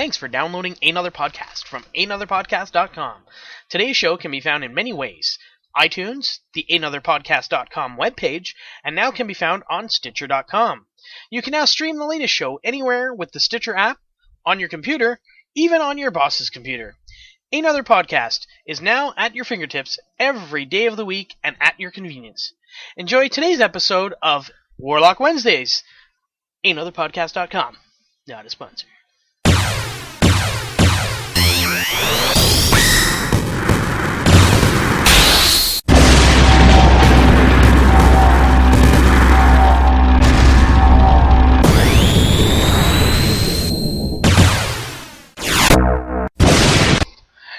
Thanks for downloading Ehnother Podcast from Ehnotherpodcast.com. Today's show can be found in many ways. iTunes, the Ehnotherpodcast.com webpage, and now can be found on Stitcher.com. You can now stream the latest show anywhere with the Stitcher app, on your computer, even on your boss's computer. Ehnother Podcast is now at your fingertips every day of the week and at your convenience. Enjoy today's episode of Warlock Wednesdays. Ehnotherpodcast.com. Not a sponsor.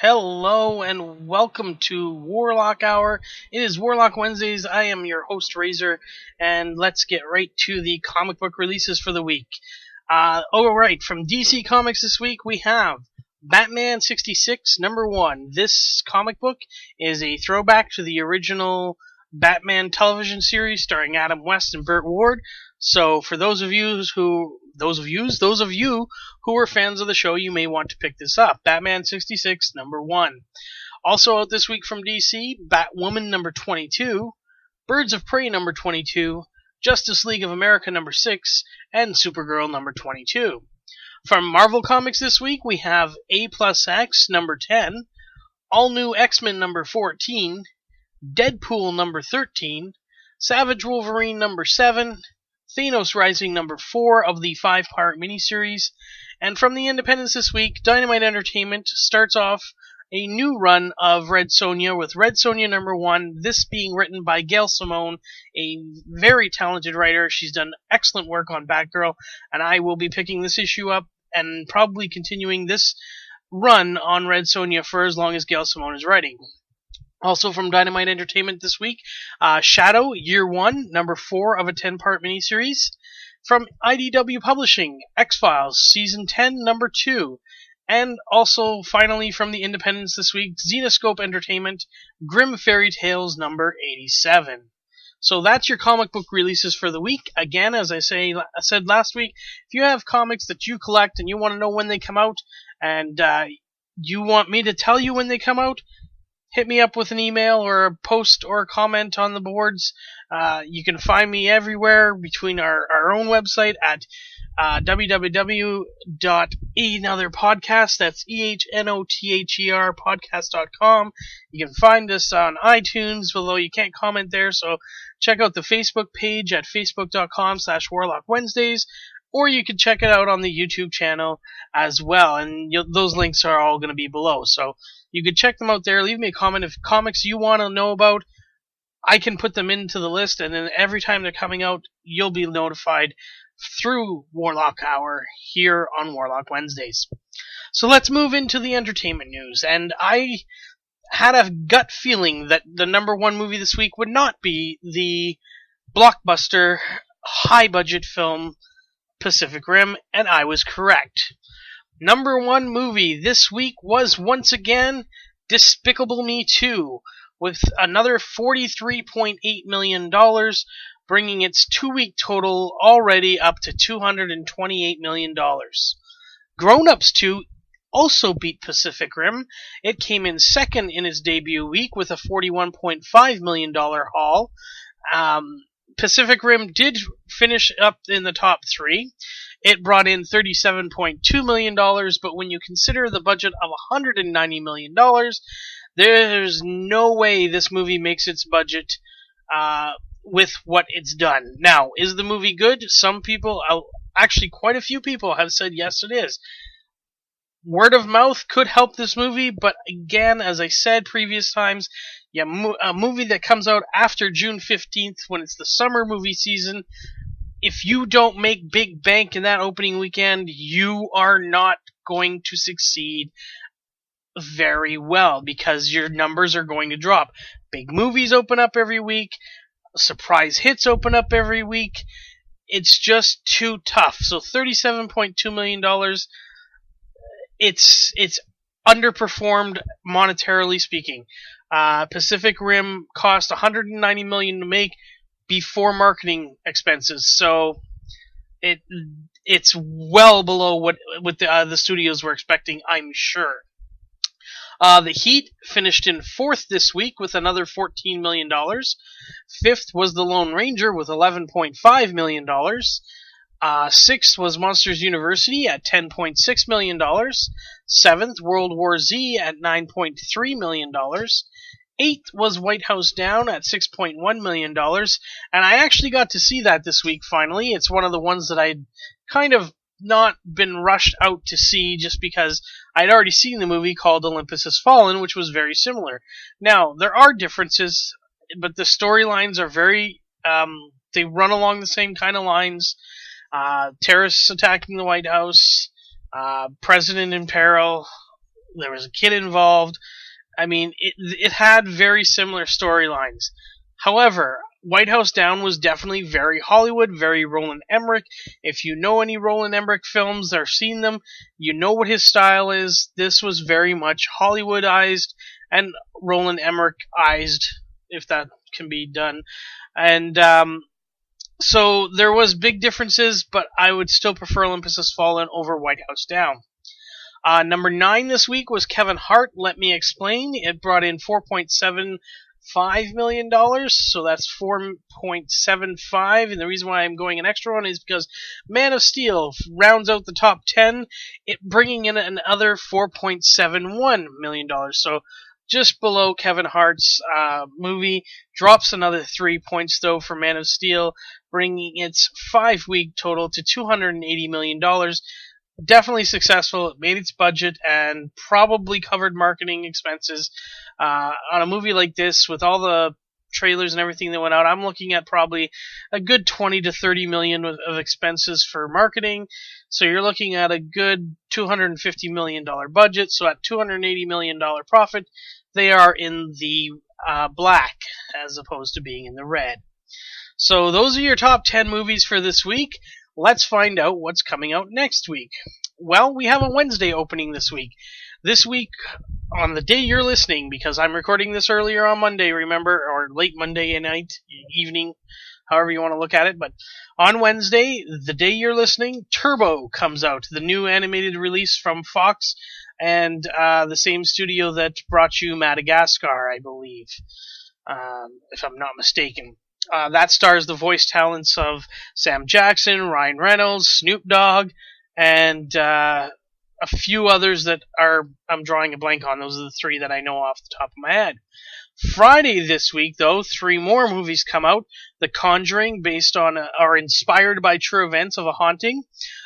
Hello and welcome to Warlock Hour. It is Warlock Wednesdays. I am your host, Rayzor, and let's get right to the comic book releases for the week. Alright, from DC Comics this week we have Batman 66, number 1. This comic book is a throwback to the original Batman television series starring Adam West and Burt Ward. So for those of you who are fans of the show, you may want to pick this up. Batman 66, number 1. Also out this week from DC, Batwoman number 22, Birds of Prey number 22, Justice League of America number 6, and Supergirl number 22. From Marvel Comics this week, we have A+X number 10, All New X-Men number 14, Deadpool number 13, Savage Wolverine number 7, Thanos Rising number 4 of the 5-part miniseries, and from the Independents this week, Dynamite Entertainment starts off a new run of Red Sonja with Red Sonja number 1, this being written by Gail Simone, a very talented writer. She's done excellent work on Batgirl, and I will be picking this issue up and probably continuing this run on Red Sonja for as long as Gail Simone is writing. Also from Dynamite Entertainment this week, Shadow, Year 1, number 4 of a 10-part miniseries. From IDW Publishing, X-Files, Season 10, number 2. And also, finally, from the Independents this week, Zenescope Entertainment, Grimm Fairy Tales, number 87. So that's your comic book releases for the week. Again, as I said last week, if you have comics that you collect and you want to know when they come out, and you want me to tell you when they come out, hit me up with an email or a post or a comment on the boards. You can find me everywhere between our own website at www.ehnotherpodcast, that's EHNOTHER podcast.com. You can find us on iTunes, although you can't comment there, so check out the Facebook page at facebook.com/Warlock Wednesdays, or you can check it out on the YouTube channel as well, and those links are all going to be below, so you can check them out there. Leave me a comment if comics you want to know about. I can put them into the list, and then every time they're coming out, you'll be notified through Warlock Hour here on Warlock Wednesdays. So let's move into the entertainment news, and I had a gut feeling that the number 1 movie this week would not be the blockbuster, high-budget film Pacific Rim, and I was correct. Number 1 movie this week was once again Despicable Me 2, with another $43.8 million, bringing its 2-week total already up to $228 million. Grown Ups 2 also beat Pacific Rim. It came in second in its debut week with a $41.5 million haul. Pacific Rim did finish up in the top 3. It brought in $37.2 million, but when you consider the budget of $190 million, there's no way this movie makes its budget with what it's done. Now, is the movie good? Some people, actually quite a few people, have said yes, it is. Word of mouth could help this movie, but again, as I said previous times, a movie that comes out after June 15th, when it's the summer movie season, if you don't make big bank in that opening weekend, you are not going to succeed very well, because your numbers are going to drop. Big movies open up every week. Surprise hits open up every week. It's just too tough. So $37.2 million, it's underperformed monetarily speaking. Pacific Rim cost $190 million to make before marketing expenses, so it's well below what the studios were expecting, I'm sure. The Heat finished in 4th this week with another $14 million. 5th was The Lone Ranger with $11.5 million. 6th was Monsters University at $10.6 million. 7th, World War Z at $9.3 million. 8th was White House Down at $6.1 million. And I actually got to see that this week finally. It's one of the ones that I'd kind of not been rushed out to see just because I'd already seen the movie called Olympus Has Fallen, which was very similar. Now, there are differences, but the storylines are very, they run along the same kind of lines. Terrorists attacking the White House, president in peril, there was a kid involved. I mean, it had very similar storylines. However, White House Down was definitely very Hollywood, very Roland Emmerich. If you know any Roland Emmerich films or seen them, you know what his style is. This was very much Hollywoodized and Roland Emmerich-ized, if that can be done. And so there was big differences, but I would still prefer Olympus Has Fallen over White House Down. Number 9 this week was Kevin Hart, Let Me Explain. It brought in $4.75 million, so that's 4.75, and the reason why I'm going an extra one is because Man of Steel rounds out the top 10, it bringing in another $4.71 million, so just below Kevin Hart's movie, drops another 3 points though for Man of Steel, bringing its 5-week total to $280 million. Definitely successful. It made its budget and probably covered marketing expenses. On a movie like this, with all the trailers and everything that went out, I'm looking at probably a good 20 to 30 million of expenses for marketing. So you're looking at a good $250 million budget. So at $280 million profit, they are in the black as opposed to being in the red. So those are your top 10 movies for this week. Let's find out what's coming out next week. Well, we have a Wednesday opening this week. This week, on the day you're listening, because I'm recording this earlier on Monday, remember, or late Monday night, evening, however you want to look at it, but on Wednesday, the day you're listening, Turbo comes out, the new animated release from Fox, and the same studio that brought you Madagascar, I believe, if I'm not mistaken. That stars the voice talents of Sam Jackson, Ryan Reynolds, Snoop Dogg, and a few others that I'm drawing a blank on. Those are the 3 that I know off the top of my head. Friday this week, though, 3 more movies come out. The Conjuring, based on or inspired by true events of a haunting.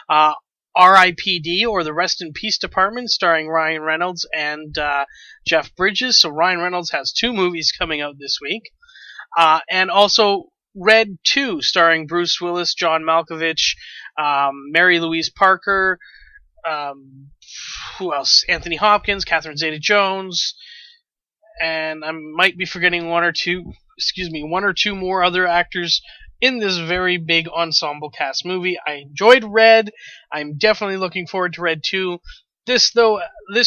R.I.P.D. or the Rest in Peace Department, starring Ryan Reynolds and Jeff Bridges. So Ryan Reynolds has 2 movies coming out this week. And also Red 2, starring Bruce Willis, John Malkovich, Mary Louise Parker, who else? Anthony Hopkins, Catherine Zeta-Jones, and I might be forgetting one or two more other actors in this very big ensemble cast movie. I enjoyed Red. I'm definitely looking forward to Red 2. This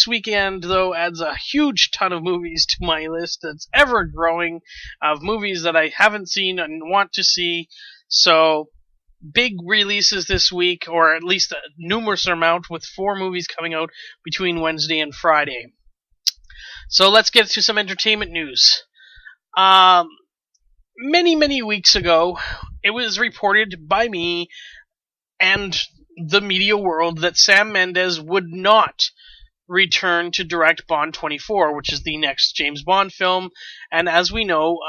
weekend, though, adds a huge ton of movies to my list that's ever growing, of movies that I haven't seen and want to see. So, big releases this week, or at least a numerous amount, with 4 movies coming out between Wednesday and Friday. So let's get to some entertainment news. Many weeks ago, it was reported by me and the media world that Sam Mendes would not return to direct Bond 24, which is the next James Bond film. And as we know,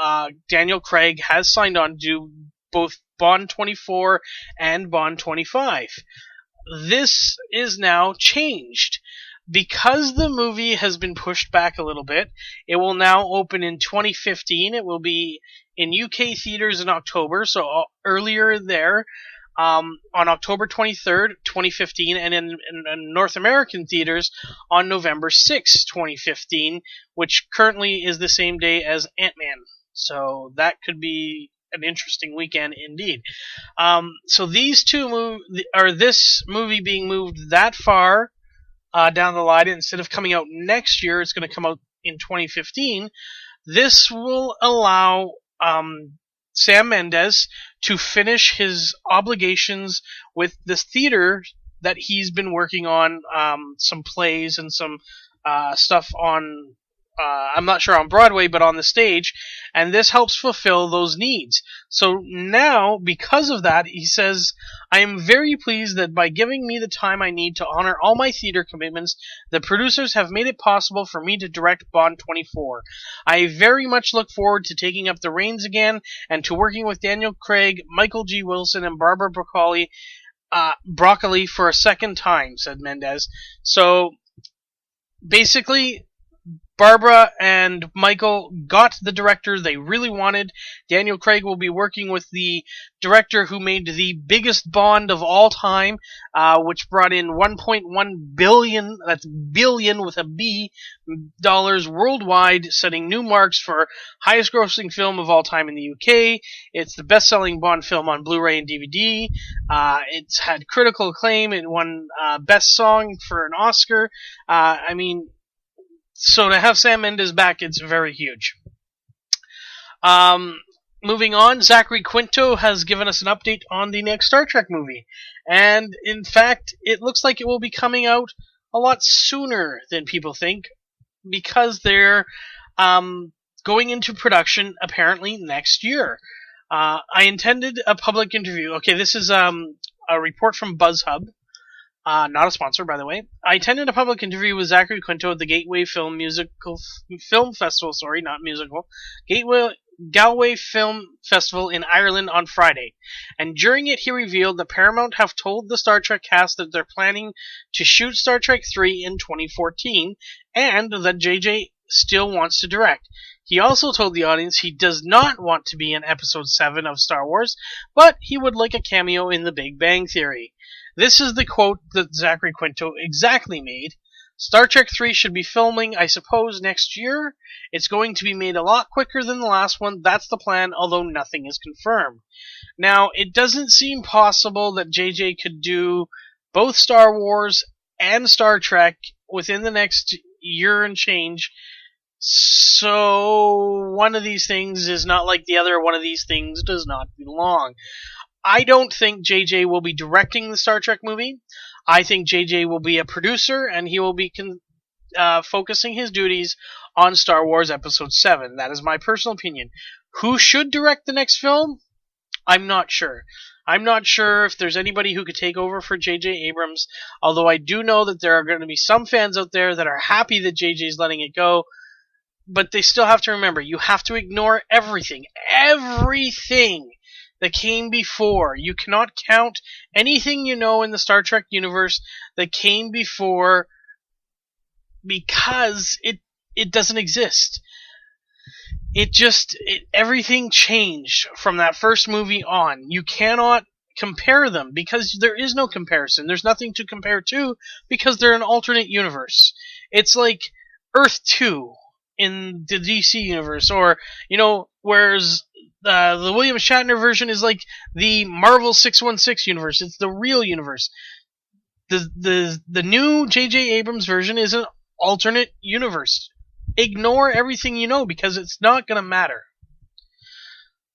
Daniel Craig has signed on to do both Bond 24 and Bond 25. This is now changed. Because the movie has been pushed back a little bit, it will now open in 2015. It will be in UK theaters in October, so earlier there, on October 23rd, 2015, and in North American theaters on November 6th, 2015, which currently is the same day as Ant-Man. So that could be an interesting weekend indeed. So these two this movie being moved that far down the line, instead of coming out next year, it's going to come out in 2015. This will allow Sam Mendes to finish his obligations with this theater that he's been working on, some plays and some stuff on, I'm not sure on Broadway, but on the stage, and this helps fulfill those needs. So now, because of that, he says, I am very pleased that by giving me the time I need to honor all my theater commitments, the producers have made it possible for me to direct Bond 24. I very much look forward to taking up the reins again, and to working with Daniel Craig, Michael G. Wilson, and Barbara Broccoli for a second time, said Mendes. So, basically, Barbara and Michael got the director they really wanted. Daniel Craig will be working with the director who made the biggest Bond of all time, which brought in 1.1 billion, that's billion with a B, dollars worldwide, setting new marks for highest grossing film of all time in the UK. It's the best-selling Bond film on Blu-ray and DVD. It's had critical acclaim. It won Best Song for an Oscar. So to have Sam Mendes back, it's very huge. Moving on, Zachary Quinto has given us an update on the next Star Trek movie. And, in fact, it looks like it will be coming out a lot sooner than people think, because they're going into production, apparently, next year. I intended a public interview. Okay, this is a report from BuzzHub. Not a sponsor, by the way. I attended a public interview with Zachary Quinto at the Gateway Film Festival, Galway Film Festival in Ireland on Friday. And during it, he revealed that Paramount have told the Star Trek cast that they're planning to shoot Star Trek 3 in 2014, and that JJ still wants to direct. He also told the audience he does not want to be in Episode 7 of Star Wars, but he would like a cameo in The Big Bang Theory. This is the quote that Zachary Quinto exactly made. Star Trek 3 should be filming, I suppose, next year. It's going to be made a lot quicker than the last one. That's the plan, although nothing is confirmed. Now, it doesn't seem possible that JJ could do both Star Wars and Star Trek within the next year and change. So, one of these things is not like the other. One of these things does not belong. I don't think JJ will be directing the Star Trek movie. I think JJ will be a producer, and he will be focusing his duties on Star Wars Episode 7. That is my personal opinion. Who should direct the next film? I'm not sure. I'm not sure if there's anybody who could take over for J.J. Abrams, although I do know that there are going to be some fans out there that are happy that JJ's letting it go, but they still have to remember, you have to ignore everything. Everything that came before. You cannot count anything you know in the Star Trek universe that came before, because it doesn't exist. Everything changed from that first movie on. You cannot compare them because there is no comparison. There's nothing to compare to because they're an alternate universe. It's like Earth 2 in the DC universe, or, whereas the William Shatner version is like the Marvel 616 universe. It's the real universe. The new J.J. Abrams version is an alternate universe. Ignore everything you know because it's not going to matter.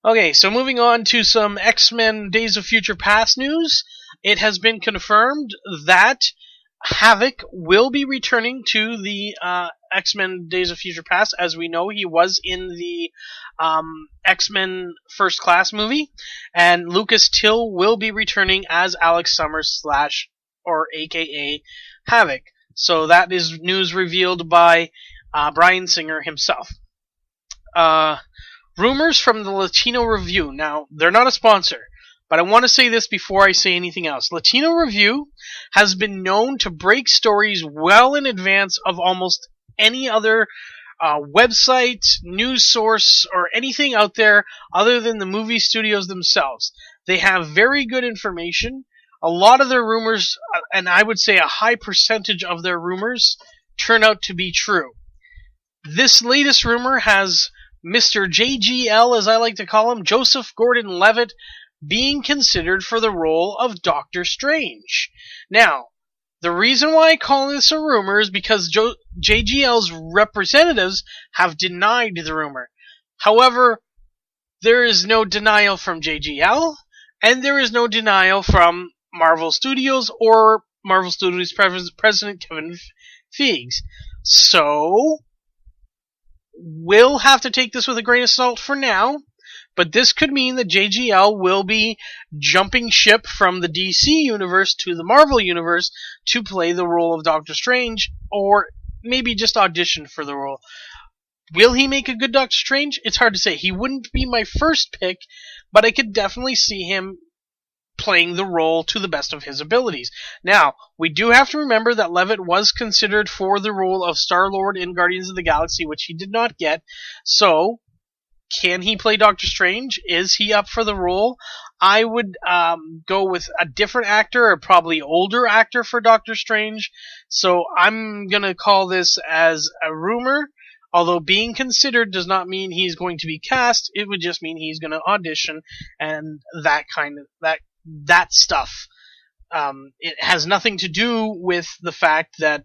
Okay, so moving on to some X-Men Days of Future Past news. It has been confirmed that Havoc will be returning to the X-Men Days of Future Past. As we know, he was in the X-Men First Class movie, and Lucas Till will be returning as Alex Summers or aka Havoc. So that is news revealed by Bryan Singer himself. Rumors from the Latino Review. Now, they're not a sponsor, but I want to say this before I say anything else. Latino Review has been known to break stories well in advance of almost any other website, news source, or anything out there other than the movie studios themselves. They have very good information. A lot of their rumors, and I would say a high percentage of their rumors, turn out to be true. This latest rumor has Mr. JGL, as I like to call him, Joseph Gordon-Levitt, being considered for the role of Doctor Strange. Now, the reason why I call this a rumor is because JGL's representatives have denied the rumor. However, There is no denial from JGL, and there is no denial from Marvel Studios or Marvel Studios President Kevin Feige. So, we'll have to take this with a grain of salt for now, but this could mean that JGL will be jumping ship from the DC universe to the Marvel universe to play the role of Doctor Strange, or maybe just audition for the role. Will he make a good Doctor Strange? It's hard to say. He wouldn't be my first pick, but I could definitely see him playing the role to the best of his abilities. Now, we do have to remember that Levitt was considered for the role of Star-Lord in Guardians of the Galaxy, which he did not get. So, can he play Doctor Strange? Is he up for the role? I would go with a different actor, a probably older actor for Doctor Strange. So, I'm going to call this as a rumor. Although being considered does not mean he's going to be cast, it would just mean he's going to audition and that stuff. It has nothing to do with the fact that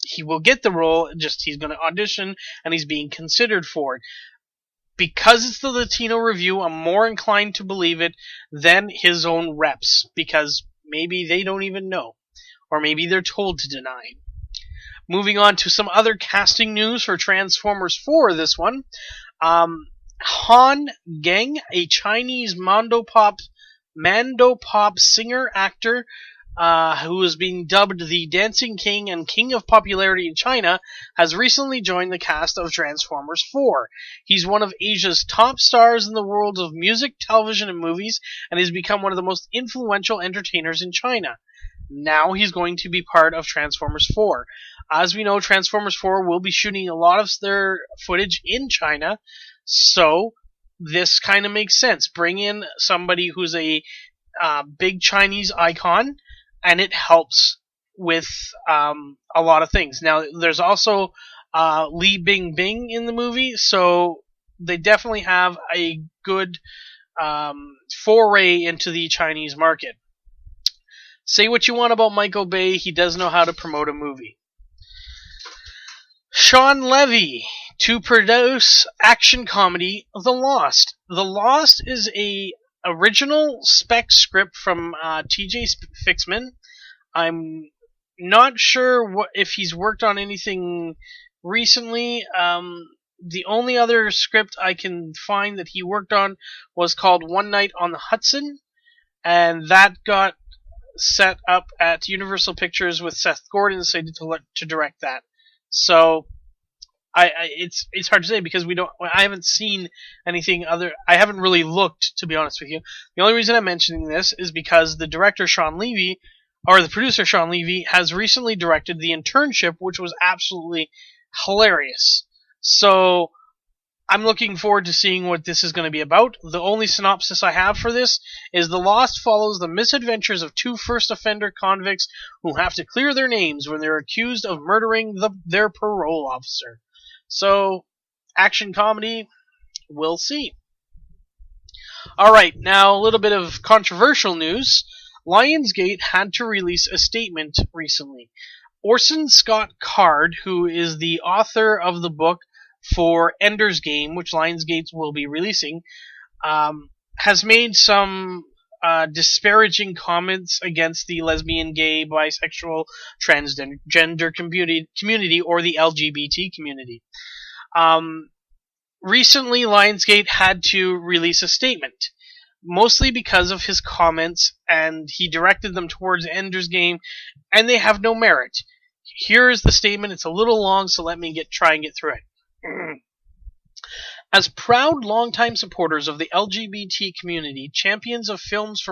he will get the role, just he's going to audition and he's being considered for it. Because it's the Latino Review, I'm more inclined to believe it than his own reps, because maybe they don't even know, or maybe they're told to deny. Moving on to some other casting news for Transformers 4, this one. Han Geng, a Chinese Mandopop singer-actor who is being dubbed the Dancing King and King of Popularity in China, has recently joined the cast of Transformers 4. He's one of Asia's top stars in the world of music, television, and movies, and has become one of the most influential entertainers in China. Now he's going to be part of Transformers 4. As we know, Transformers 4 will be shooting a lot of their footage in China, so this kind of makes sense. Bring in somebody who's a big Chinese icon, and it helps with a lot of things. Now, there's also Li Bingbing in the movie, so they definitely have a good foray into the Chinese market. Say what you want about Michael Bay, he does know how to promote a movie. Sean Levy to produce action comedy The Lost. The Lost is a original spec script from T.J. Fixman. I'm not sure if he's worked on anything recently. The only other script I can find that he worked on was called One Night on the Hudson, and that got set up at Universal Pictures with Seth Gordon decided to direct that. So, it's hard to say because I haven't seen anything other. I haven't really looked, to be honest with you. The only reason I'm mentioning this is because the producer Sean Levy has recently directed The Internship, which was absolutely hilarious. So, I'm looking forward to seeing what this is going to be about. The only synopsis I have for this is The Lost follows the misadventures of two first offender convicts who have to clear their names when they're accused of murdering their parole officer. So, action comedy, we'll see. Alright, now a little bit of controversial news. Lionsgate had to release a statement recently. Orson Scott Card, who is the author of the book for Ender's Game, which Lionsgate will be releasing, has made some disparaging comments against the lesbian, gay, bisexual, transgender community, or the LGBT community. Recently, Lionsgate had to release a statement, mostly because of his comments, and he directed them towards Ender's Game, and they have no merit. Here is the statement. It's a little long, so let me try and get through it. As proud longtime supporters of the LGBT community, champions of films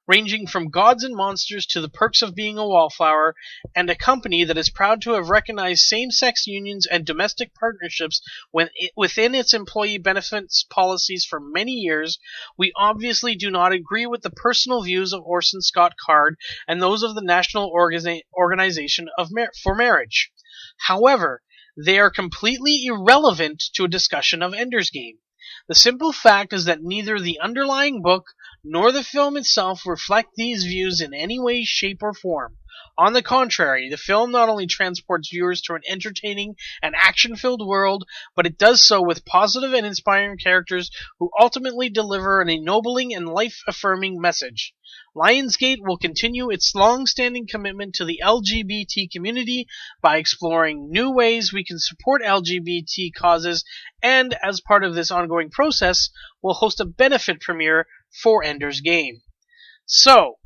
ranging from Gods and Monsters to The Perks of Being a Wallflower, and a company that is proud to have recognized same-sex unions and domestic partnerships within its employee benefits policies for many years, we obviously do not agree with the personal views of Orson Scott Card and those of the National Organization for Marriage. However, they are completely irrelevant to a discussion of Ender's Game. The simple fact is that neither the underlying book nor the film itself reflect these views in any way, shape, or form. On the contrary, the film not only transports viewers to an entertaining and action-filled world, but it does so with positive and inspiring characters who ultimately deliver an ennobling and life-affirming message. Lionsgate will continue its long-standing commitment to the LGBT community by exploring new ways we can support LGBT causes, and as part of this ongoing process, will host a benefit premiere for Ender's Game. So,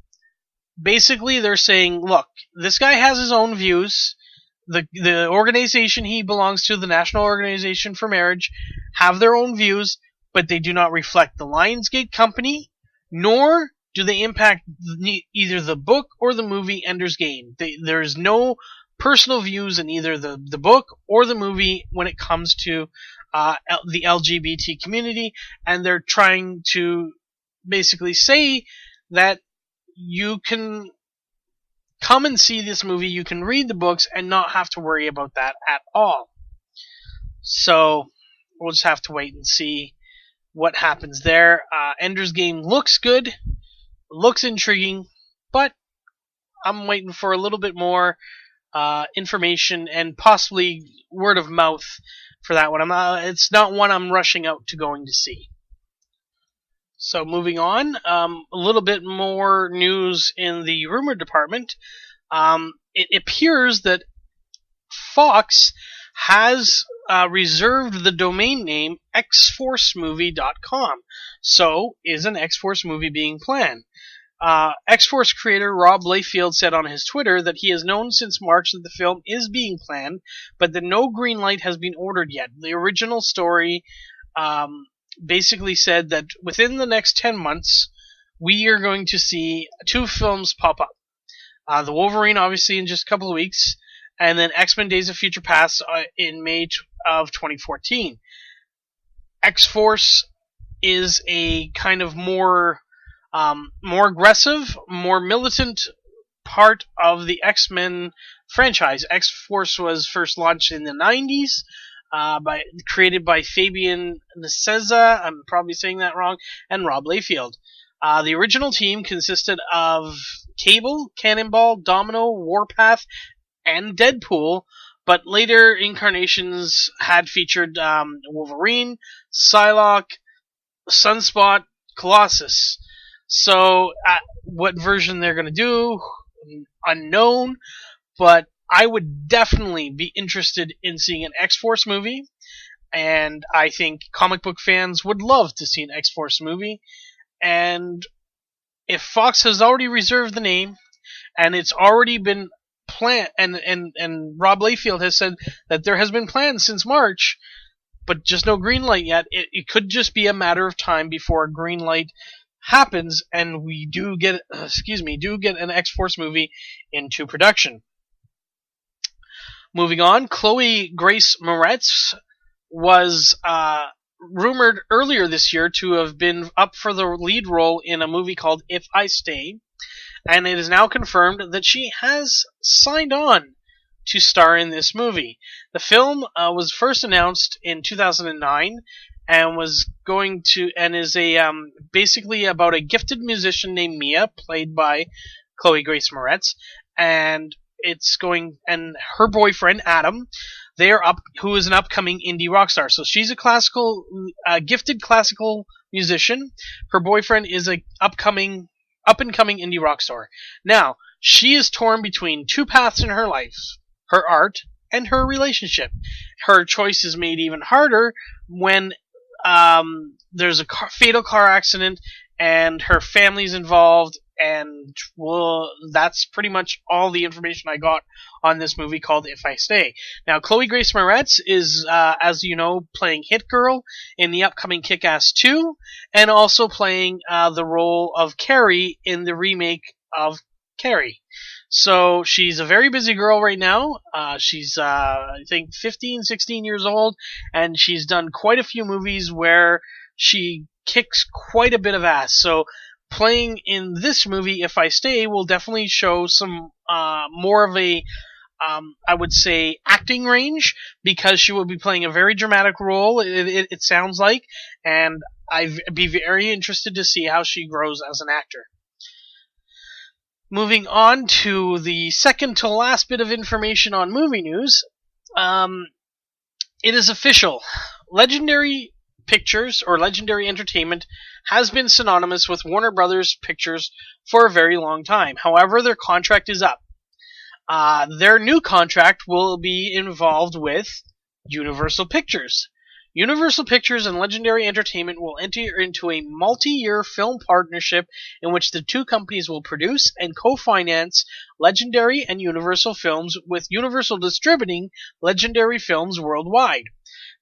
basically they're saying, look, this guy has his own views. The organization he belongs to, the National Organization for Marriage, have their own views, but they do not reflect the Lionsgate company, nor do they impact either the book or the movie Ender's Game. There's no personal views in either the book or the movie when it comes to the LGBT community, and they're trying to basically say that you can come and see this movie, you can read the books, and not have to worry about that at all. So, we'll just have to wait and see what happens there. Ender's Game looks good, looks intriguing, but I'm waiting for a little bit more information and possibly word of mouth for that one. It's not one I'm rushing out to going to see. So moving on, a little bit more news in the rumor department. It appears that Fox has reserved the domain name xforcemovie.com. So, is an X-Force movie being planned? X-Force creator Rob Liefeld said on his Twitter that he has known since March that the film is being planned, but that no green light has been ordered yet. The original story basically said that within the next 10 months, we are going to see 2 films pop up. The Wolverine, obviously, in just a couple of weeks, and then X-Men Days of Future Past in May of 2014. X-Force is a kind of more aggressive, more militant part of the X-Men franchise. X-Force was first launched in the 90s, created by Fabian Nicieza, I'm probably saying that wrong, and Rob Liefeld. The original team consisted of Cable, Cannonball, Domino, Warpath, and Deadpool, but later incarnations had featured Wolverine, Psylocke, Sunspot, Colossus. So, what version they're going to do, unknown, but I would definitely be interested in seeing an X-Force movie, and I think comic book fans would love to see an X-Force movie, and if Fox has already reserved the name, and it's already been planned, and Rob Liefeld has said that there has been plans since March, but just no green light yet, it could just be a matter of time before a green light happens, and we do get an X-Force movie into production. Moving on, Chloe Grace Moretz was rumored earlier this year to have been up for the lead role in a movie called If I Stay, and it is now confirmed that she has signed on to star in this movie. The film was first announced in 2009 and is basically about a gifted musician named Mia, played by Chloe Grace Moretz, and her boyfriend Adam, who is an upcoming indie rock star. So she's a gifted classical musician. Her boyfriend is a up-and-coming indie rock star. Now, she is torn between 2 paths in her life: her art and her relationship. Her choice is made even harder when there's a fatal car accident and her family's involved, and that's pretty much all the information I got on this movie called If I Stay. Now, Chloe Grace Moretz is, as you know, playing Hit Girl in the upcoming Kick-Ass 2, and also playing the role of Carrie in the remake of Carrie. So she's a very busy girl right now. She's, I think, 15, 16 years old, and she's done quite a few movies where she kicks quite a bit of ass. So playing in this movie, If I Stay, will definitely show some more of a, I would say, acting range, because she will be playing a very dramatic role, it sounds like, and I'd be very interested to see how she grows as an actor. Moving on to the second to last bit of information on movie news. It is official. Legendary Pictures, or Legendary Entertainment, has been synonymous with Warner Brothers Pictures for a very long time. However, their contract is up. Their new contract will be involved with Universal Pictures. Universal Pictures and Legendary Entertainment will enter into a multi-year film partnership in which the two companies will produce and co-finance Legendary and Universal films, with Universal distributing Legendary films worldwide.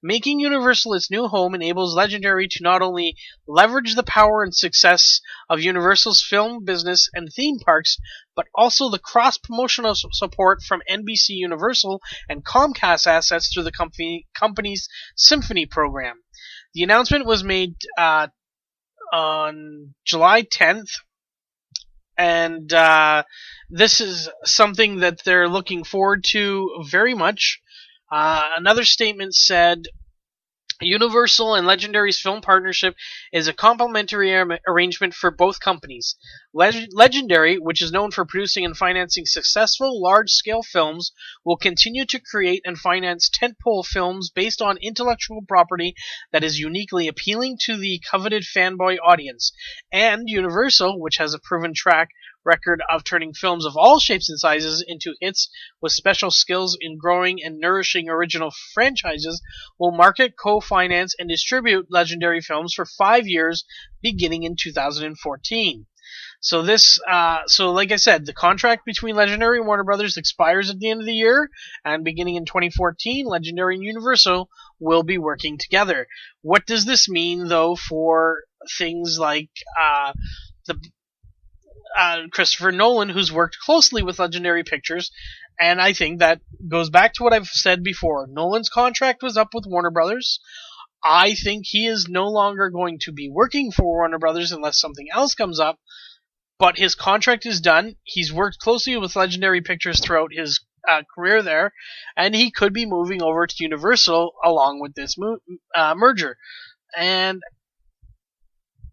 Making Universal its new home enables Legendary to not only leverage the power and success of Universal's film business and theme parks, but also the cross-promotional support from NBC Universal and Comcast assets through the company's Symphony program. The announcement was made on July 10th, and this is something that they're looking forward to very much. Another statement said, Universal and Legendary's film partnership is a complementary arrangement for both companies. Legendary, which is known for producing and financing successful, large-scale films, will continue to create and finance tentpole films based on intellectual property that is uniquely appealing to the coveted fanboy audience. And Universal, which has a proven track record of turning films of all shapes and sizes into hits with special skills in growing and nourishing original franchises, will market, co-finance, and distribute Legendary films for 5 years, beginning in 2014. So like I said, the contract between Legendary and Warner Brothers expires at the end of the year, and beginning in 2014, Legendary and Universal will be working together. What does this mean, though, for things like Christopher Nolan, who's worked closely with Legendary Pictures? And I think that goes back to what I've said before. Nolan's contract was up with Warner Brothers. I think he is no longer going to be working for Warner Brothers unless something else comes up. But his contract is done. He's worked closely with Legendary Pictures throughout his career there, and he could be moving over to Universal along with this merger. And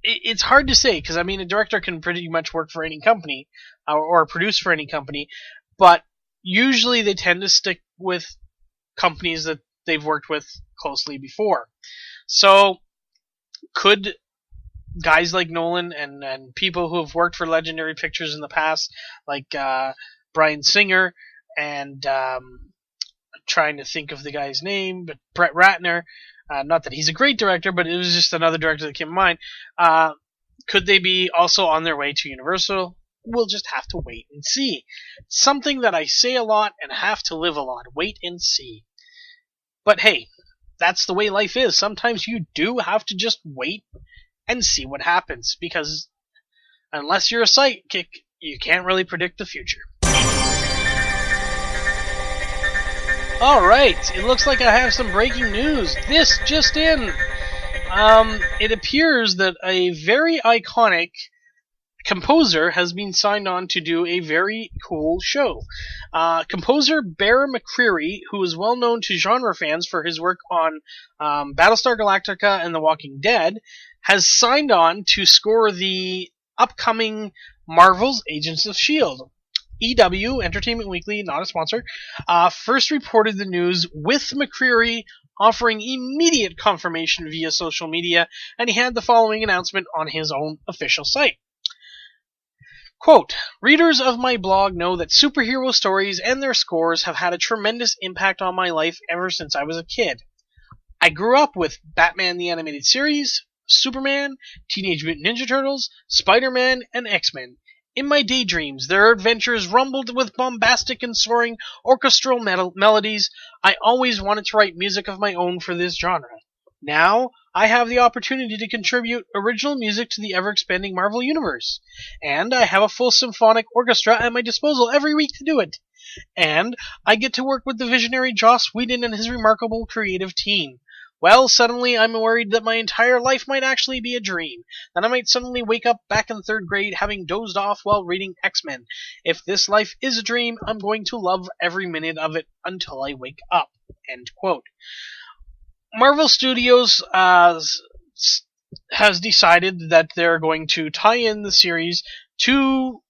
it's hard to say, because, I mean, a director can pretty much work for any company, or produce for any company, but usually they tend to stick with companies that they've worked with closely before. So, could guys like Nolan and people who have worked for Legendary Pictures in the past, like Bryan Singer and I'm trying to think of the guy's name, but Brett Ratner, not that he's a great director, but it was just another director that came to mind, could they be also on their way to Universal? We'll just have to wait and see. Something that I say a lot and have to live a lot. Wait and see. But hey, that's the way life is. Sometimes you do have to just wait and see what happens, because unless you're a psychic, you can't really predict the future. Alright, it looks like I have some breaking news. This just in. It appears that a very iconic composer has been signed on to do a very cool show. Composer Bear McCreary, who is well known to genre fans for his work on Battlestar Galactica and The Walking Dead, has signed on to score the upcoming Marvel's Agents of S.H.I.E.L.D. EW, Entertainment Weekly, not a sponsor, first reported the news, with McCreary offering immediate confirmation via social media, and he had the following announcement on his own official site. Quote, readers of my blog know that superhero stories and their scores have had a tremendous impact on my life ever since I was a kid. I grew up with Batman the Animated Series, Superman, Teenage Mutant Ninja Turtles, Spider-Man, and X-Men. In my daydreams, their adventures rumbled with bombastic and soaring orchestral melodies. I always wanted to write music of my own for this genre. Now, I have the opportunity to contribute original music to the ever-expanding Marvel Universe. And I have a full symphonic orchestra at my disposal every week to do it. And I get to work with the visionary Joss Whedon and his remarkable creative team. Well, suddenly I'm worried that my entire life might actually be a dream. That I might suddenly wake up back in 3rd grade having dozed off while reading X-Men. If this life is a dream, I'm going to love every minute of it until I wake up. End quote. Marvel Studios has decided that they're going to tie in the series to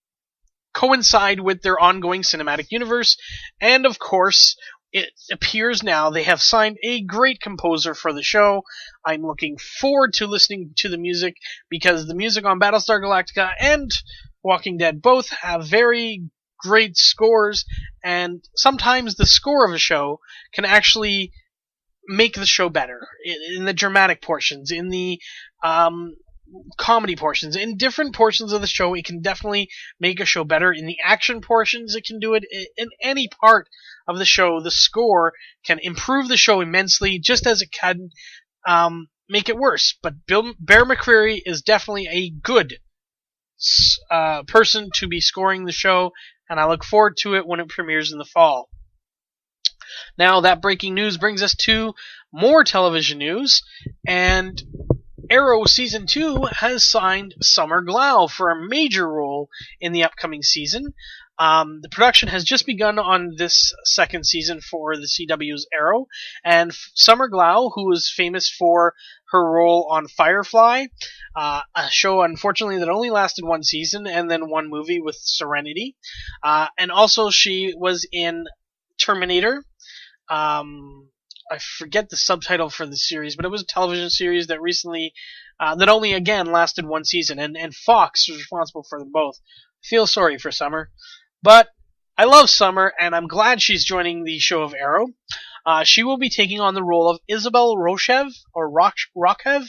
coincide with their ongoing cinematic universe. And of course, it appears now they have signed a great composer for the show. I'm looking forward to listening to the music, because the music on Battlestar Galactica and Walking Dead both have very great scores, and sometimes the score of a show can actually make the show better in the dramatic portions, in the comedy portions, in different portions of the show. It can definitely make a show better. In the action portions, it can do it. In any part of the show, the score can improve the show immensely, just as it can make it worse. But Bear McCreary is definitely a good person to be scoring the show, and I look forward to it when it premieres in the fall. Now, that breaking news brings us to more television news, and Arrow Season 2 has signed Summer Glau for a major role in the upcoming season. The production has just begun on this second season for the CW's Arrow, and Summer Glau, who is famous for her role on Firefly, a show unfortunately that only lasted one season, and then one movie with Serenity, and also she was in Terminator. I forget the subtitle for the series, but it was a television series that recently, that only again lasted one season, and Fox was responsible for them both. I feel sorry for Summer, but I love Summer, and I'm glad she's joining the show of Arrow. She will be taking on the role of Isabel Rokhev, or Rokov?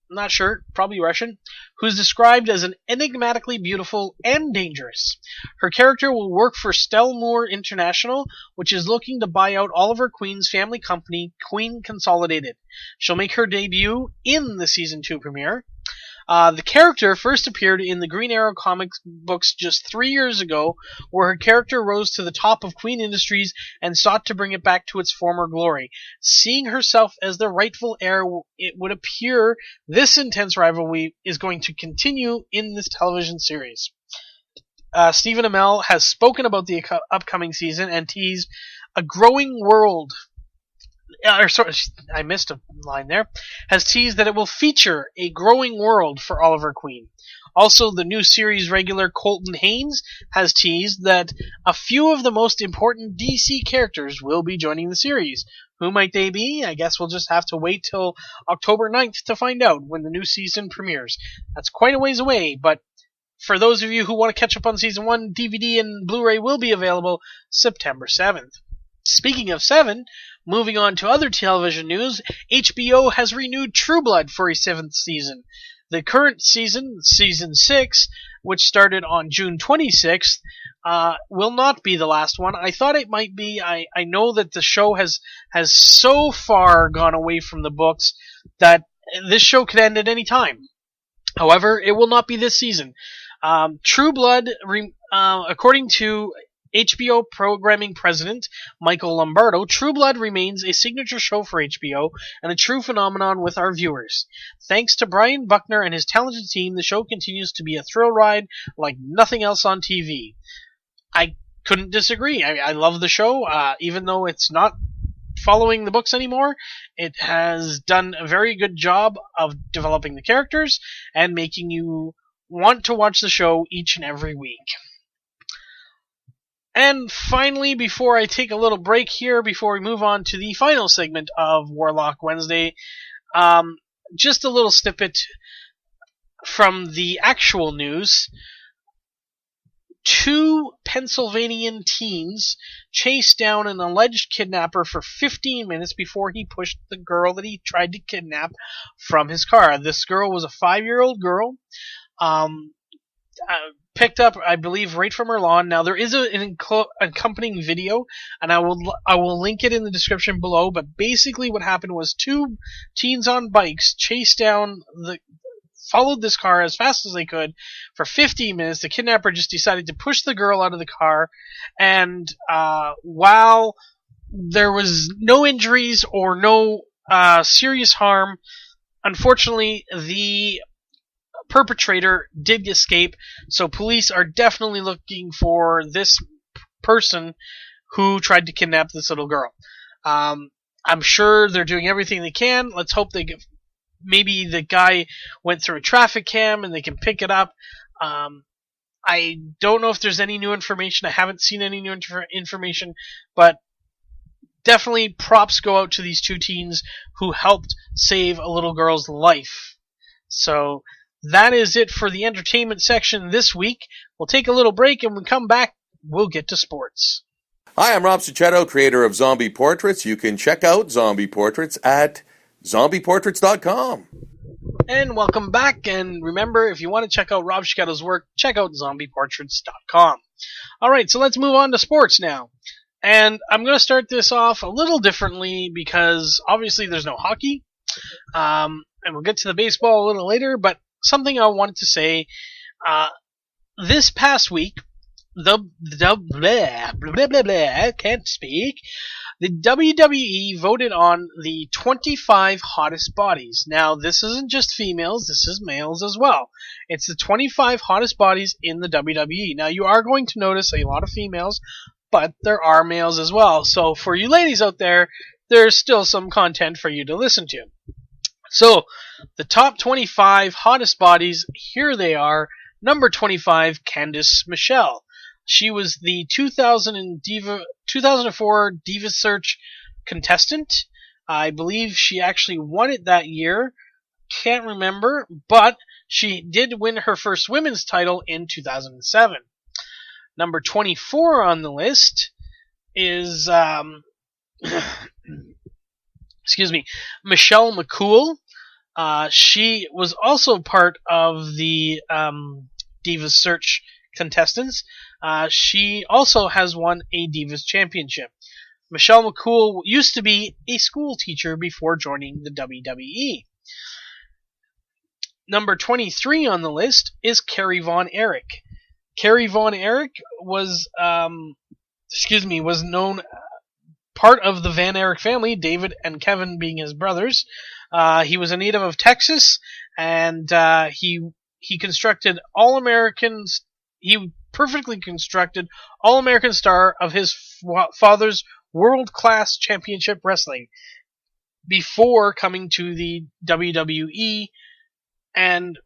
I'm not sure, probably Russian, who's described as an enigmatically beautiful and dangerous. Her character will work for Stelmore International, which is looking to buy out Oliver Queen's family company, Queen Consolidated. She'll make her debut in the Season 2 premiere. The character first appeared in the Green Arrow comics books just 3 years ago, where her character rose to the top of Queen Industries and sought to bring it back to its former glory. Seeing herself as the rightful heir, it would appear this intense rivalry is going to continue in this television series. Stephen Amell has spoken about the upcoming season and teased a growing world. Sorry, I missed a line there. Has teased that it will feature a growing world for Oliver Queen. Also, the new series regular Colton Haynes has teased that a few of the most important DC characters will be joining the series. Who might they be? I guess we'll just have to wait till October 9th to find out when the new season premieres. That's quite a ways away, but for those of you who want to catch up on Season 1, DVD and Blu-ray will be available September 7th. Speaking of 7, moving on to other television news, HBO has renewed True Blood for a 7th season. The current season, Season 6, which started on June 26th, will not be the last one. I thought it might be. I know that the show has so far gone away from the books that this show could end at any time. However, it will not be this season. True Blood, according to HBO programming president Michael Lombardo, True Blood remains a signature show for HBO and a true phenomenon with our viewers. Thanks to Brian Buckner and his talented team, the show continues to be a thrill ride like nothing else on TV. I couldn't disagree. I love the show, even though it's not following the books anymore. It has done a very good job of developing the characters and making you want to watch the show each and every week. And finally, before I take a little break here, before we move on to the final segment of Warlock Wednesday, just a little snippet from the actual news. 2 Pennsylvanian teens chased down an alleged kidnapper for 15 minutes before he pushed the girl that he tried to kidnap from his car. This girl was a 5-year-old girl. Picked up, I believe, right from her lawn. Now, there is an accompanying video, and I will link it in the description below, but basically what happened was 2 teens on bikes followed this car as fast as they could for 15 minutes. The kidnapper just decided to push the girl out of the car, and while there was no injuries or no serious harm, unfortunately, the perpetrator did escape, so police are definitely looking for this person who tried to kidnap this little girl. I'm sure they're doing everything they can. Let's hope maybe the guy went through a traffic cam and they can pick it up. I don't know if there's any new information. I haven't seen any new information, but definitely props go out to these two teens who helped save a little girl's life. So that is it for the entertainment section this week. We'll take a little break, and when we come back, we'll get to sports. Hi, I'm Rob Cicchetto, creator of Zombie Portraits. You can check out Zombie Portraits at zombieportraits.com. And welcome back, and remember, if you want to check out Rob Cicchetto's work, check out zombieportraits.com. Alright, so let's move on to sports now. And I'm going to start this off a little differently because obviously there's no hockey. And we'll get to the baseball a little later, but something I wanted to say, this past week, I can't speak. The WWE voted on the 25 hottest bodies. Now, this isn't just females, this is males as well. It's the 25 hottest bodies in the WWE. Now, you are going to notice a lot of females, but there are males as well. So, for you ladies out there, there's still some content for you to listen to. So, the top 25 hottest bodies, here they are. Number 25, Candice Michelle. She was the 2004 Diva Search contestant. I believe she actually won it that year. Can't remember, but she did win her first women's title in 2007. Number 24 on the list is Michelle McCool. She was also part of the Divas Search contestants. She also has won a Divas Championship. Michelle McCool used to be a school teacher before joining the WWE. Number 23 on the list is Kerry Von Erich. Kerry Von Erich was known part of the Van Erich family, David and Kevin being his brothers. He was a native of Texas, and he constructed All-Americans. He perfectly constructed All-American star of his father's world-class championship wrestling before coming to the WWE and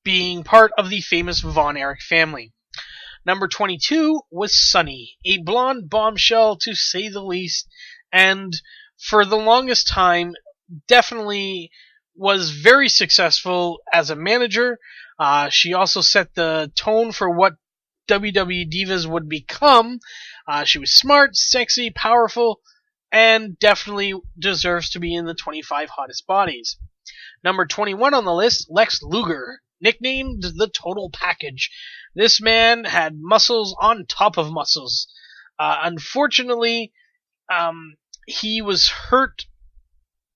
being part of the famous Von Erich family. Number 22 was Sunny, a blonde bombshell to say the least, and for the longest time definitely was very successful as a manager. She also set the tone for what WWE Divas would become. She was smart, sexy, powerful, and definitely deserves to be in the 25 hottest bodies. Number 21 on the list, Lex Luger, nicknamed the Total Package. This man had muscles on top of muscles. Unfortunately, he was hurt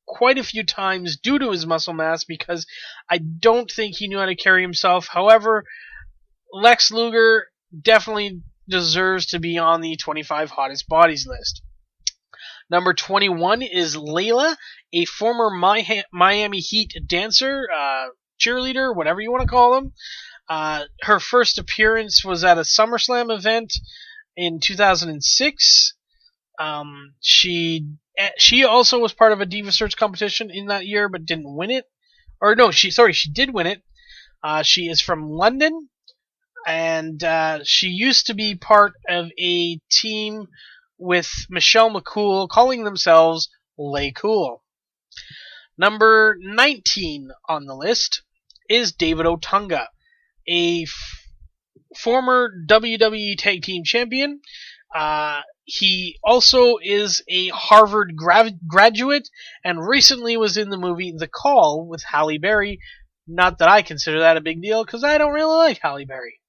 quite a few times due to his muscle mass because I don't think he knew how to carry himself. However, Lex Luger definitely deserves to be on the 25 hottest bodies list. Number 21 is Layla, a former Miami Heat dancer, cheerleader, whatever you want to call them. Her first appearance was at a SummerSlam event in 2006. She also was part of a Diva Search competition in that year, but didn't win it. Or no, she did win it. She is from London, and she used to be part of a team with Michelle McCool, calling themselves Lay Cool. Number 19 on the list is David Otunga, a former WWE Tag Team Champion. He also is a Harvard graduate and recently was in the movie The Call with Halle Berry. Not that I consider that a big deal because I don't really like Halle Berry.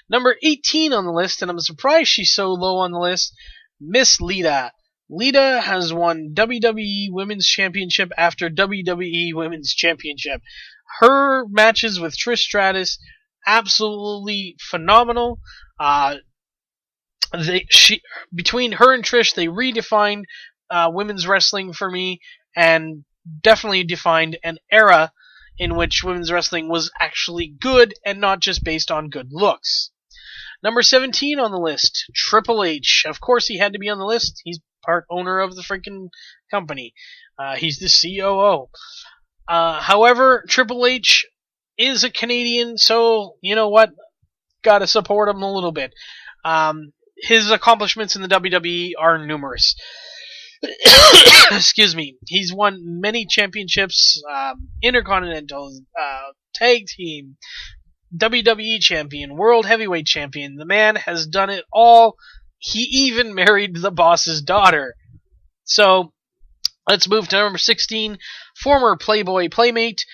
Number 18 on the list, and I'm surprised she's so low on the list, Miss Lita. Lita has won WWE Women's Championship after WWE Women's Championship. Her matches with Trish Stratus, absolutely phenomenal. Between her and Trish, they redefined women's wrestling for me and definitely defined an era in which women's wrestling was actually good and not just based on good looks. Number 17 on the list, Triple H. Of course he had to be on the list. He's part owner of the freaking company. He's the COO. However, Triple H is a Canadian, so you know what? got to support him a little bit. His accomplishments in the WWE are numerous. Excuse me. He's won many championships, Intercontinental, Tag Team, WWE Champion, World Heavyweight Champion. The man has done it all. He even married the boss's daughter. So, let's move to number 16. Former Playboy Playmate,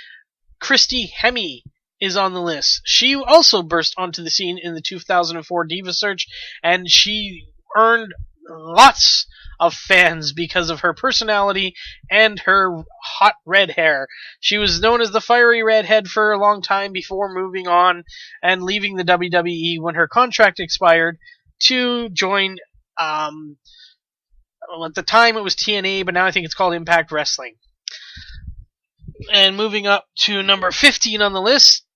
Christy Hemme is on the list. She also burst onto the scene in the 2004 Diva Search, and she earned lots of fans because of her personality and her hot red hair. She was known as the fiery redhead for a long time before moving on and leaving the WWE when her contract expired to join, at the time it was TNA, but now I think it's called Impact Wrestling. And moving up to number 15 on the list,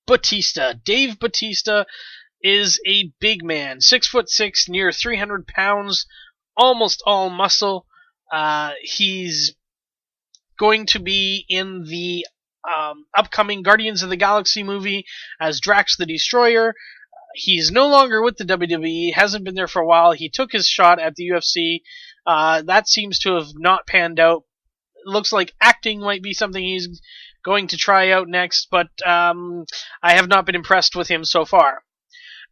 Batista. Dave Batista is a big man, 6'6", near 300 pounds, almost all muscle. He's going to be in the upcoming Guardians of the Galaxy movie as Drax the Destroyer. He's no longer with the WWE, hasn't been there for a while. He took his shot at the UFC. That seems to have not panned out. It looks like acting might be something he's going to try out next, but I have not been impressed with him so far.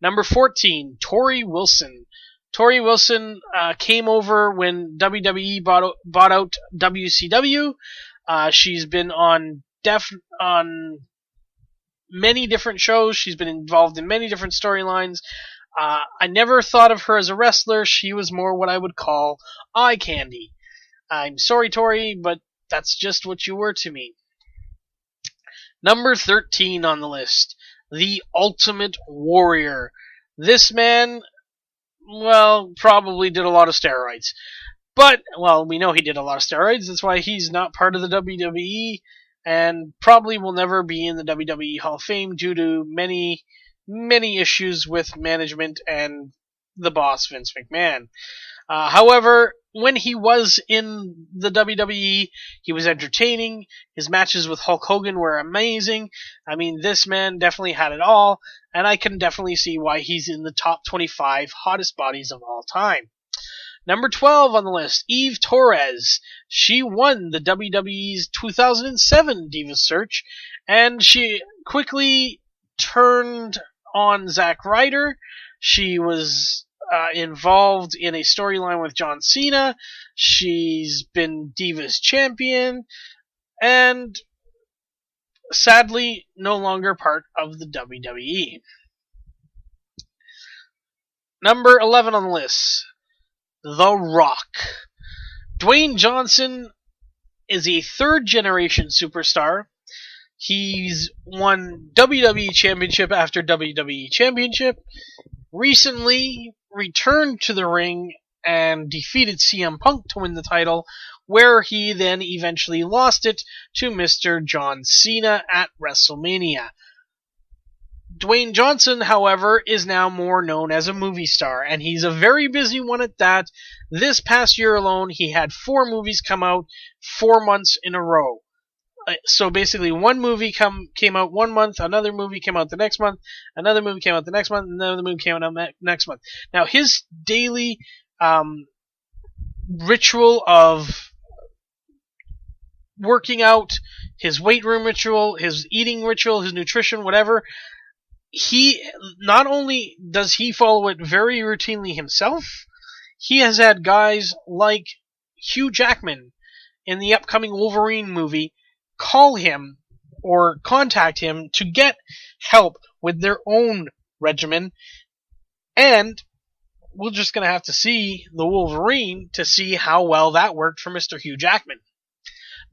Number 14, Tori Wilson. Tori Wilson came over when WWE bought out WCW. She's been on many different shows. She's been involved in many different storylines. I never thought of her as a wrestler. She was more what I would call eye candy. I'm sorry, Tori, but that's just what you were to me. Number 13 on the list, the Ultimate Warrior. This man, well, probably did a lot of steroids. But, well, we know he did a lot of steroids. That's why he's not part of the WWE and probably will never be in the WWE Hall of Fame due to many, many issues with management and the boss, Vince McMahon. However, when he was in the WWE, he was entertaining. His matches with Hulk Hogan were amazing. I mean, this man definitely had it all, and I can definitely see why he's in the top 25 hottest bodies of all time. Number 12 on the list, Eve Torres. She won the WWE's 2007 Diva Search, and she quickly turned on Zack Ryder. She was involved in a storyline with John Cena. She's been Divas Champion, and sadly, no longer part of the WWE. Number 11 on the list, The Rock. Dwayne Johnson is a third-generation superstar. He's won WWE Championship after WWE Championship. Recently returned to the ring and defeated CM Punk to win the title, where he then eventually lost it to Mr. John Cena at WrestleMania. Dwayne Johnson, however, is now more known as a movie star, and he's a very busy one at that. This past year alone, he had 4 movies come out 4 months in a row. So basically, one movie came out 1 month, another movie came out the next month, another movie came out the next month, and another movie came out next month. Now, his daily ritual of working out, his weight room ritual, his eating ritual, his nutrition, whatever, he not only does he follow it very routinely himself, he has had guys like Hugh Jackman in the upcoming Wolverine movie call him or contact him to get help with their own regimen, and we're just going to have to see the Wolverine to see how well that worked for Mr. Hugh Jackman.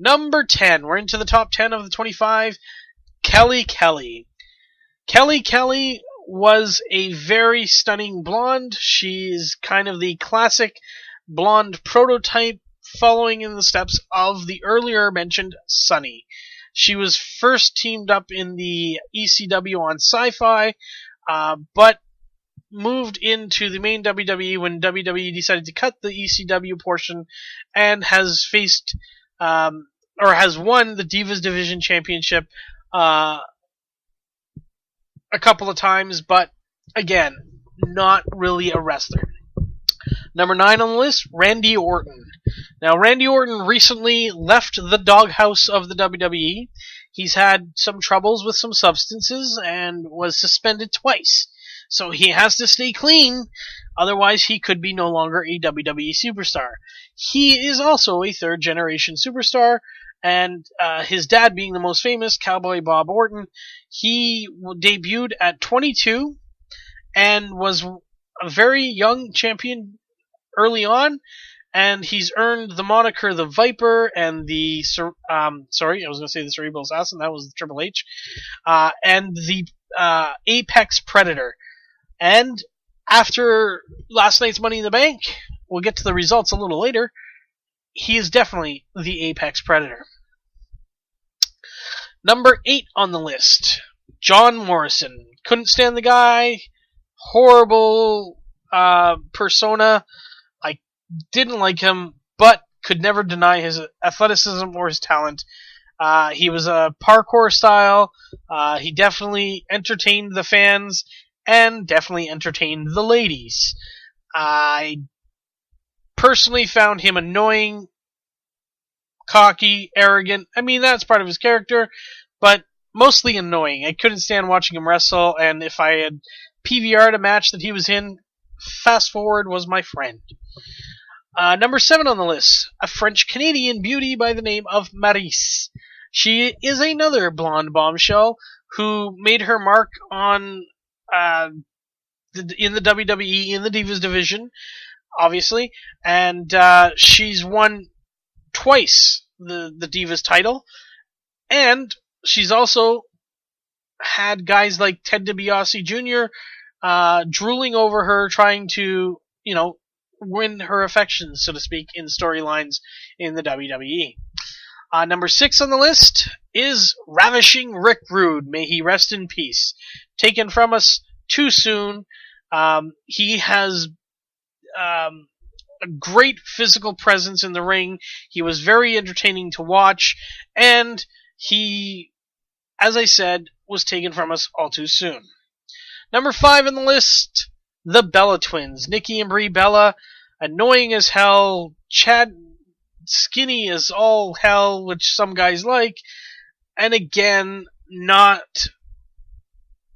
Number 10, we're into the top 10 of the 25, Kelly Kelly. Kelly Kelly was a very stunning blonde. She's kind of the classic blonde prototype, following in the steps of the earlier mentioned Sunny. She was first teamed up in the ECW on Sci-Fi, but moved into the main WWE when WWE decided to cut the ECW portion, and has faced, or has won the Divas Division Championship a couple of times, but again, not really a wrestler. Number 9 on the list, Randy Orton. Now, Randy Orton recently left the doghouse of the WWE. He's had some troubles with some substances and was suspended twice. So he has to stay clean, otherwise he could be no longer a WWE superstar. He is also a third-generation superstar, and his dad being the most famous, Cowboy Bob Orton, he debuted at 22 and was a very young champion early on, and he's earned the moniker the Viper and the the Cerebral Assassin, that was Triple H, and the Apex Predator. And after last night's Money in the Bank, we'll get to the results a little later, he is definitely the Apex Predator. Number 8 on the list, John Morrison. Couldn't stand the guy, horrible persona. I didn't like him, but could never deny his athleticism or his talent. He was a parkour style. He definitely entertained the fans and definitely entertained the ladies. I personally found him annoying, cocky, arrogant. I mean, that's part of his character, but mostly annoying. I couldn't stand watching him wrestle, and if I had PVR'd a match that he was in, fast forward was my friend. Number 7 on the list, a French-Canadian beauty by the name of Maryse. She is another blonde bombshell who made her mark on in the WWE, in the Divas division, obviously, and she's won twice the Divas title, and she's also had guys like Ted DiBiase Jr. Drooling over her, trying to, win her affections, so to speak, in storylines in the WWE. Number 6 on the list is Ravishing Rick Rude. May he rest in peace. Taken from us too soon. He has a great physical presence in the ring. He was very entertaining to watch, and he, as I said, was taken from us all too soon. Number 5 on the list, the Bella Twins. Nikki and Brie Bella, annoying as hell, Chad skinny as all hell, which some guys like, and again, not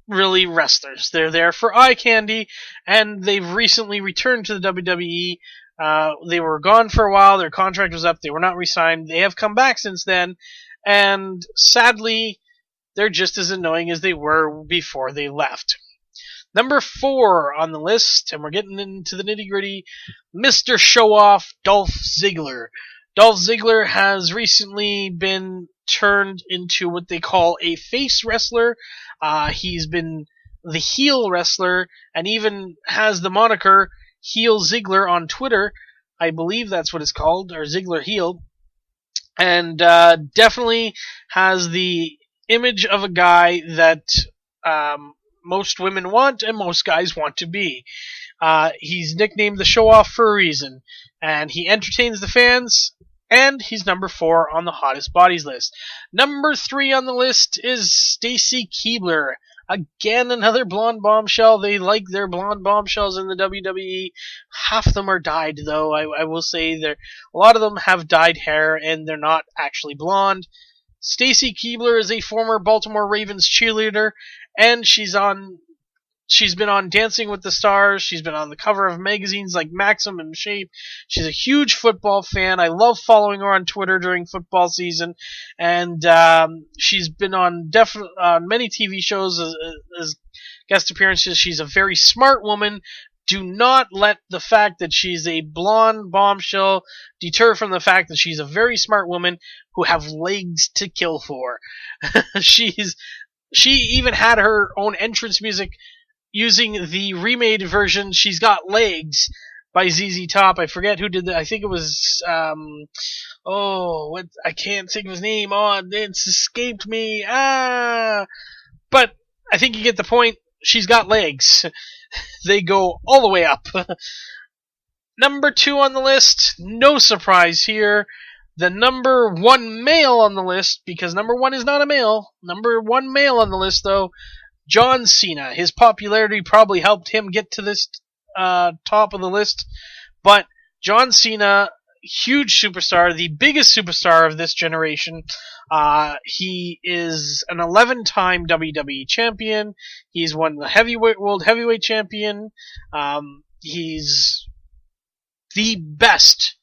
really wrestlers. They're there for eye candy, and they've recently returned to the WWE. They were gone for a while, their contract was up, they were not re-signed. They have come back since then, and sadly, they're just as annoying as they were before they left. Number 4 on the list, and we're getting into the nitty-gritty, Mr. Show-Off, Dolph Ziggler. Dolph Ziggler has recently been turned into what they call a face wrestler. He's been the heel wrestler, and even has the moniker Heel Ziggler on Twitter. I believe that's what it's called, or Ziggler Heel. And definitely has the image of a guy that most women want and most guys want to be. He's nicknamed the Show-Off for a reason, and he entertains the fans, and he's number 4 on the hottest bodies list. Number 3 on the list is Stacy Keibler. Again, another blonde bombshell. They like their blonde bombshells in the WWE. Half of them are dyed, though. I will say a lot of them have dyed hair, and they're not actually blonde. Stacy Keibler is a former Baltimore Ravens cheerleader, and she's been on Dancing with the Stars. She's been on the cover of magazines like Maxim and Shape. She's a huge football fan. I love following her on Twitter during football season, and she's been on many TV shows as guest appearances. She's a very smart woman. Do not let the fact that she's a blonde bombshell deter from the fact that she's a very smart woman who have legs to kill for. She even had her own entrance music using the remade version, She's Got Legs, by ZZ Top. I forget who did that. I think it was, I can't think of his name. Oh, it's escaped me. But I think you get the point. She's got legs. They go all the way up. Number 2 on the list, no surprise here. The number 1 male on the list, because number 1 is not a male. Number 1 male on the list, though, John Cena. His popularity probably helped him get to this top of the list, but John Cena, huge superstar, the biggest superstar of this generation. He is an 11-time WWE champion. He's won the world heavyweight champion. He's the best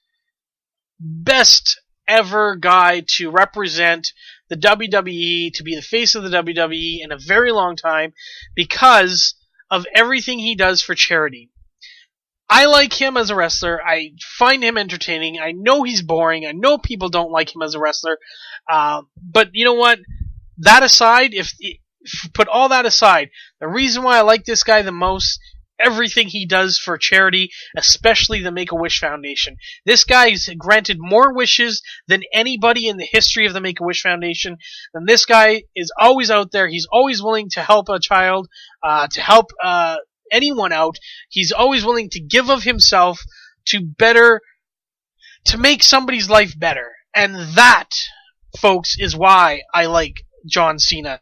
ever guy to represent the WWE, to be the face of the WWE in a very long time, because of everything he does for charity. I like him as a wrestler. I find him entertaining. I know he's boring. I know people don't like him as a wrestler. But you know what? That aside, if put all that aside, the reason why I like this guy the most, everything he does for charity, especially the Make-A-Wish Foundation. This guy has granted more wishes than anybody in the history of the Make-A-Wish Foundation. And this guy is always out there. He's always willing to help a child, to help anyone out. He's always willing to give of himself to make somebody's life better. And that, folks, is why I like John Cena.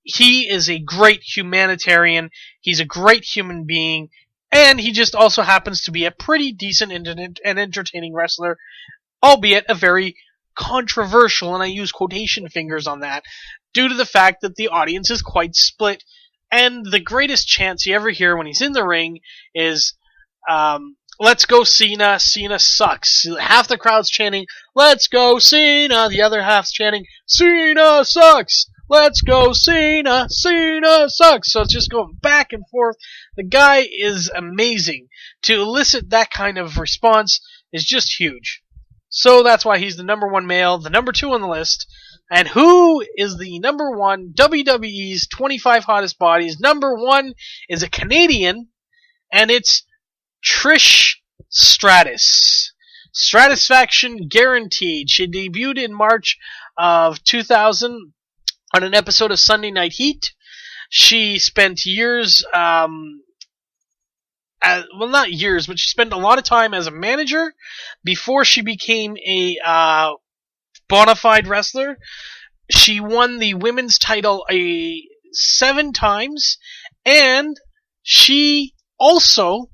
He is a great humanitarian. He's a great human being. And he just also happens to be a pretty decent and entertaining wrestler, albeit a very controversial, and I use quotation fingers on that, due to the fact that the audience is quite split. And the greatest chants you ever hear when he's in the ring is, let's go Cena, Cena sucks. Half the crowd's chanting, let's go Cena. The other half's chanting, Cena sucks. Let's go Cena, Cena sucks. So it's just going back and forth. The guy is amazing. To elicit that kind of response is just huge. So that's why he's the number one male, the number two on the list. And who is the number one? WWE's 25 Hottest Bodies. Number one is a Canadian, and it's Trish Stratus. Stratisfaction guaranteed. She debuted in March of 2000 on an episode of Sunday Night Heat. She spent years, well, not years, but she spent a lot of time as a manager before she became a bona fide wrestler. She won the women's title 7 times, and she also,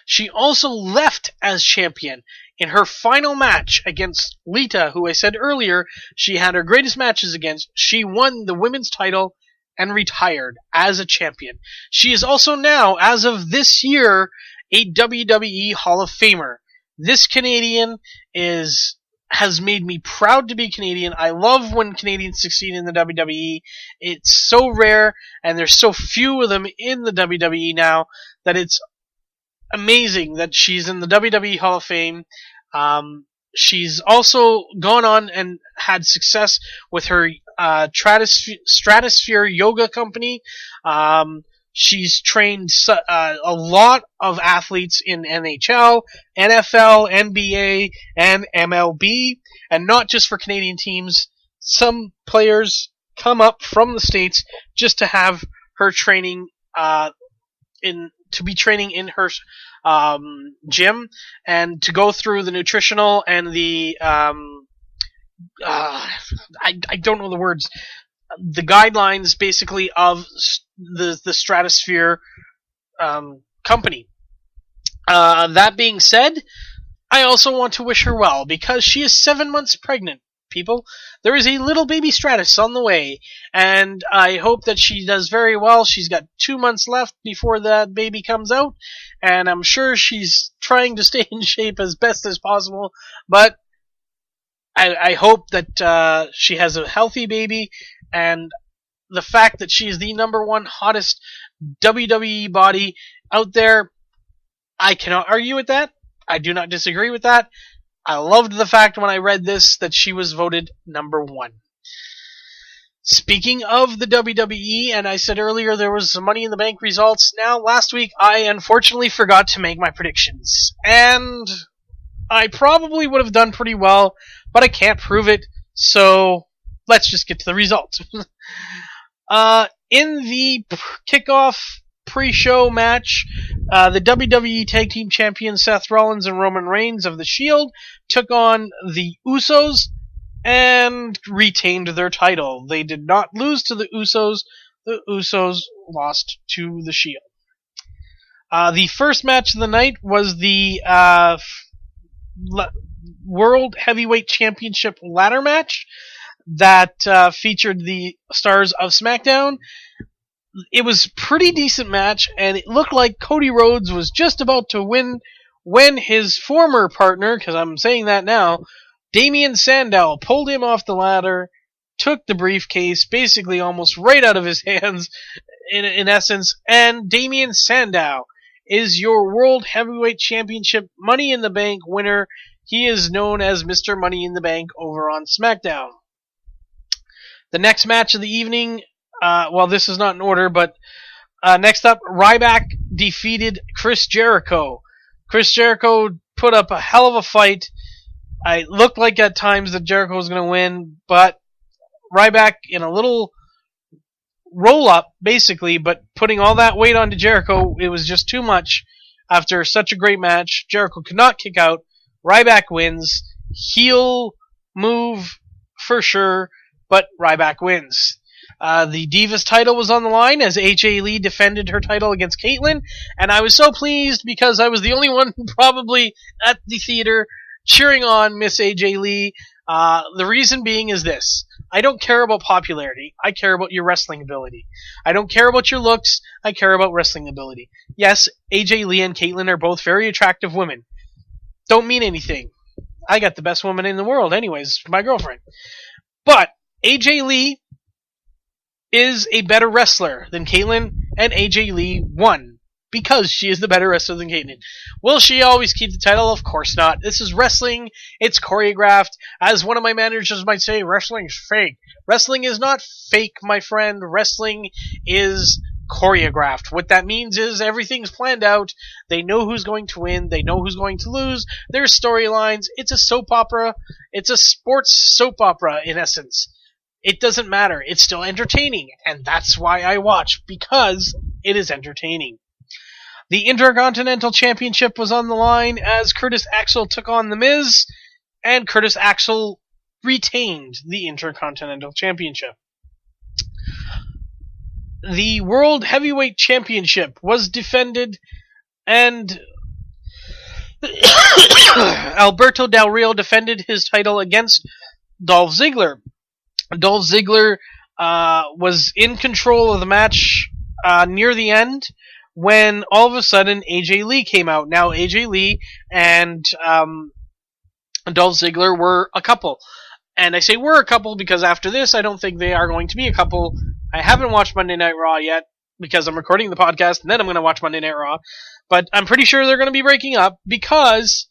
she also left as champion in her final match against Lita, who I said earlier she had her greatest matches against. She won the women's title and retired as a champion. She is also now, as of this year, a WWE Hall of Famer. This Canadian has made me proud to be Canadian. I love when Canadians succeed in the WWE. It's so rare, and there's so few of them in the WWE now, that it's amazing that she's in the WWE Hall of Fame. She's also gone on and had success with her Stratosphere Yoga company. She's trained a lot of athletes in NHL, NFL, NBA, and MLB, and not just for Canadian teams. Some players come up from the States just to have her training to be training in her gym, and to go through the nutritional and the I don't know the words, the guidelines basically of the Stratosphere company. That being said, I also want to wish her well, because she is 7 months pregnant, people. There is a little baby Stratus on the way, and I hope that she does very well. She's got 2 months left before that baby comes out, and I'm sure she's trying to stay in shape as best as possible, but I hope that she has a healthy baby, and the fact that she is the number one hottest WWE body out there, I cannot argue with that. I do not disagree with that. I loved the fact when I read this that she was voted number one. Speaking of the WWE, and I said earlier there was some Money in the Bank results. Now, last week I unfortunately forgot to make my predictions, and I probably would have done pretty well, but I can't prove it, so let's just get to the results. In the kickoff pre-show match, the WWE Tag Team Champions Seth Rollins and Roman Reigns of The Shield took on the Usos. and retained their title. They did not lose to the Usos. The Usos lost to the Shield. The first match of the night was the World Heavyweight Championship ladder match that featured the stars of SmackDown. It was a pretty decent match, and it looked like Cody Rhodes was just about to win when his former partner, because I'm saying that now, Damien Sandow, pulled him off the ladder, took the briefcase basically almost right out of his hands, in essence, and Damien Sandow is your World Heavyweight Championship Money in the Bank winner. He is known as Mr. Money in the Bank over on SmackDown. The next match of the evening, well, this is not in order, but next up, Ryback defeated Chris Jericho. Chris Jericho put up a hell of a fight. It looked like at times that Jericho was going to win, but Ryback in a little roll-up, basically, but putting all that weight onto Jericho, it was just too much. After such a great match, Jericho could not kick out. Ryback wins. Heel move for sure, but Ryback wins. The Divas title was on the line as AJ Lee defended her title against Caitlyn, and I was so pleased because I was the only one probably at the theater cheering on Miss AJ Lee. The reason being is this. I don't care about popularity. I care about your wrestling ability. I don't care about your looks. I care about wrestling ability. Yes, AJ Lee and Caitlyn are both very attractive women. Don't mean anything. I got the best woman in the world anyways, my girlfriend. But AJ Lee is a better wrestler than Caitlyn, and AJ Lee won because she is the better wrestler than Caitlyn. Will she always keep the title? Of course not. This is wrestling. It's choreographed. As one of my managers might say, wrestling's fake. Wrestling is not fake, my friend. Wrestling is choreographed. What that means is everything's planned out. They know who's going to win. They know who's going to lose. There's storylines. It's a soap opera. It's a sports soap opera, in essence. It doesn't matter. It's still entertaining. And that's why I watch, because it is entertaining. The Intercontinental Championship was on the line as Curtis Axel took on The Miz, and Curtis Axel retained the Intercontinental Championship. The World Heavyweight Championship was defended, and Alberto Del Rio defended his title against Dolph Ziggler. Dolph Ziggler was in control of the match near the end, when all of a sudden AJ Lee came out. Now AJ Lee and Dolph Ziggler were a couple. And I say we're a couple because after this I don't think they are going to be a couple. I haven't watched Monday Night Raw yet because I'm recording the podcast and then I'm going to watch Monday Night Raw. But I'm pretty sure they're going to be breaking up because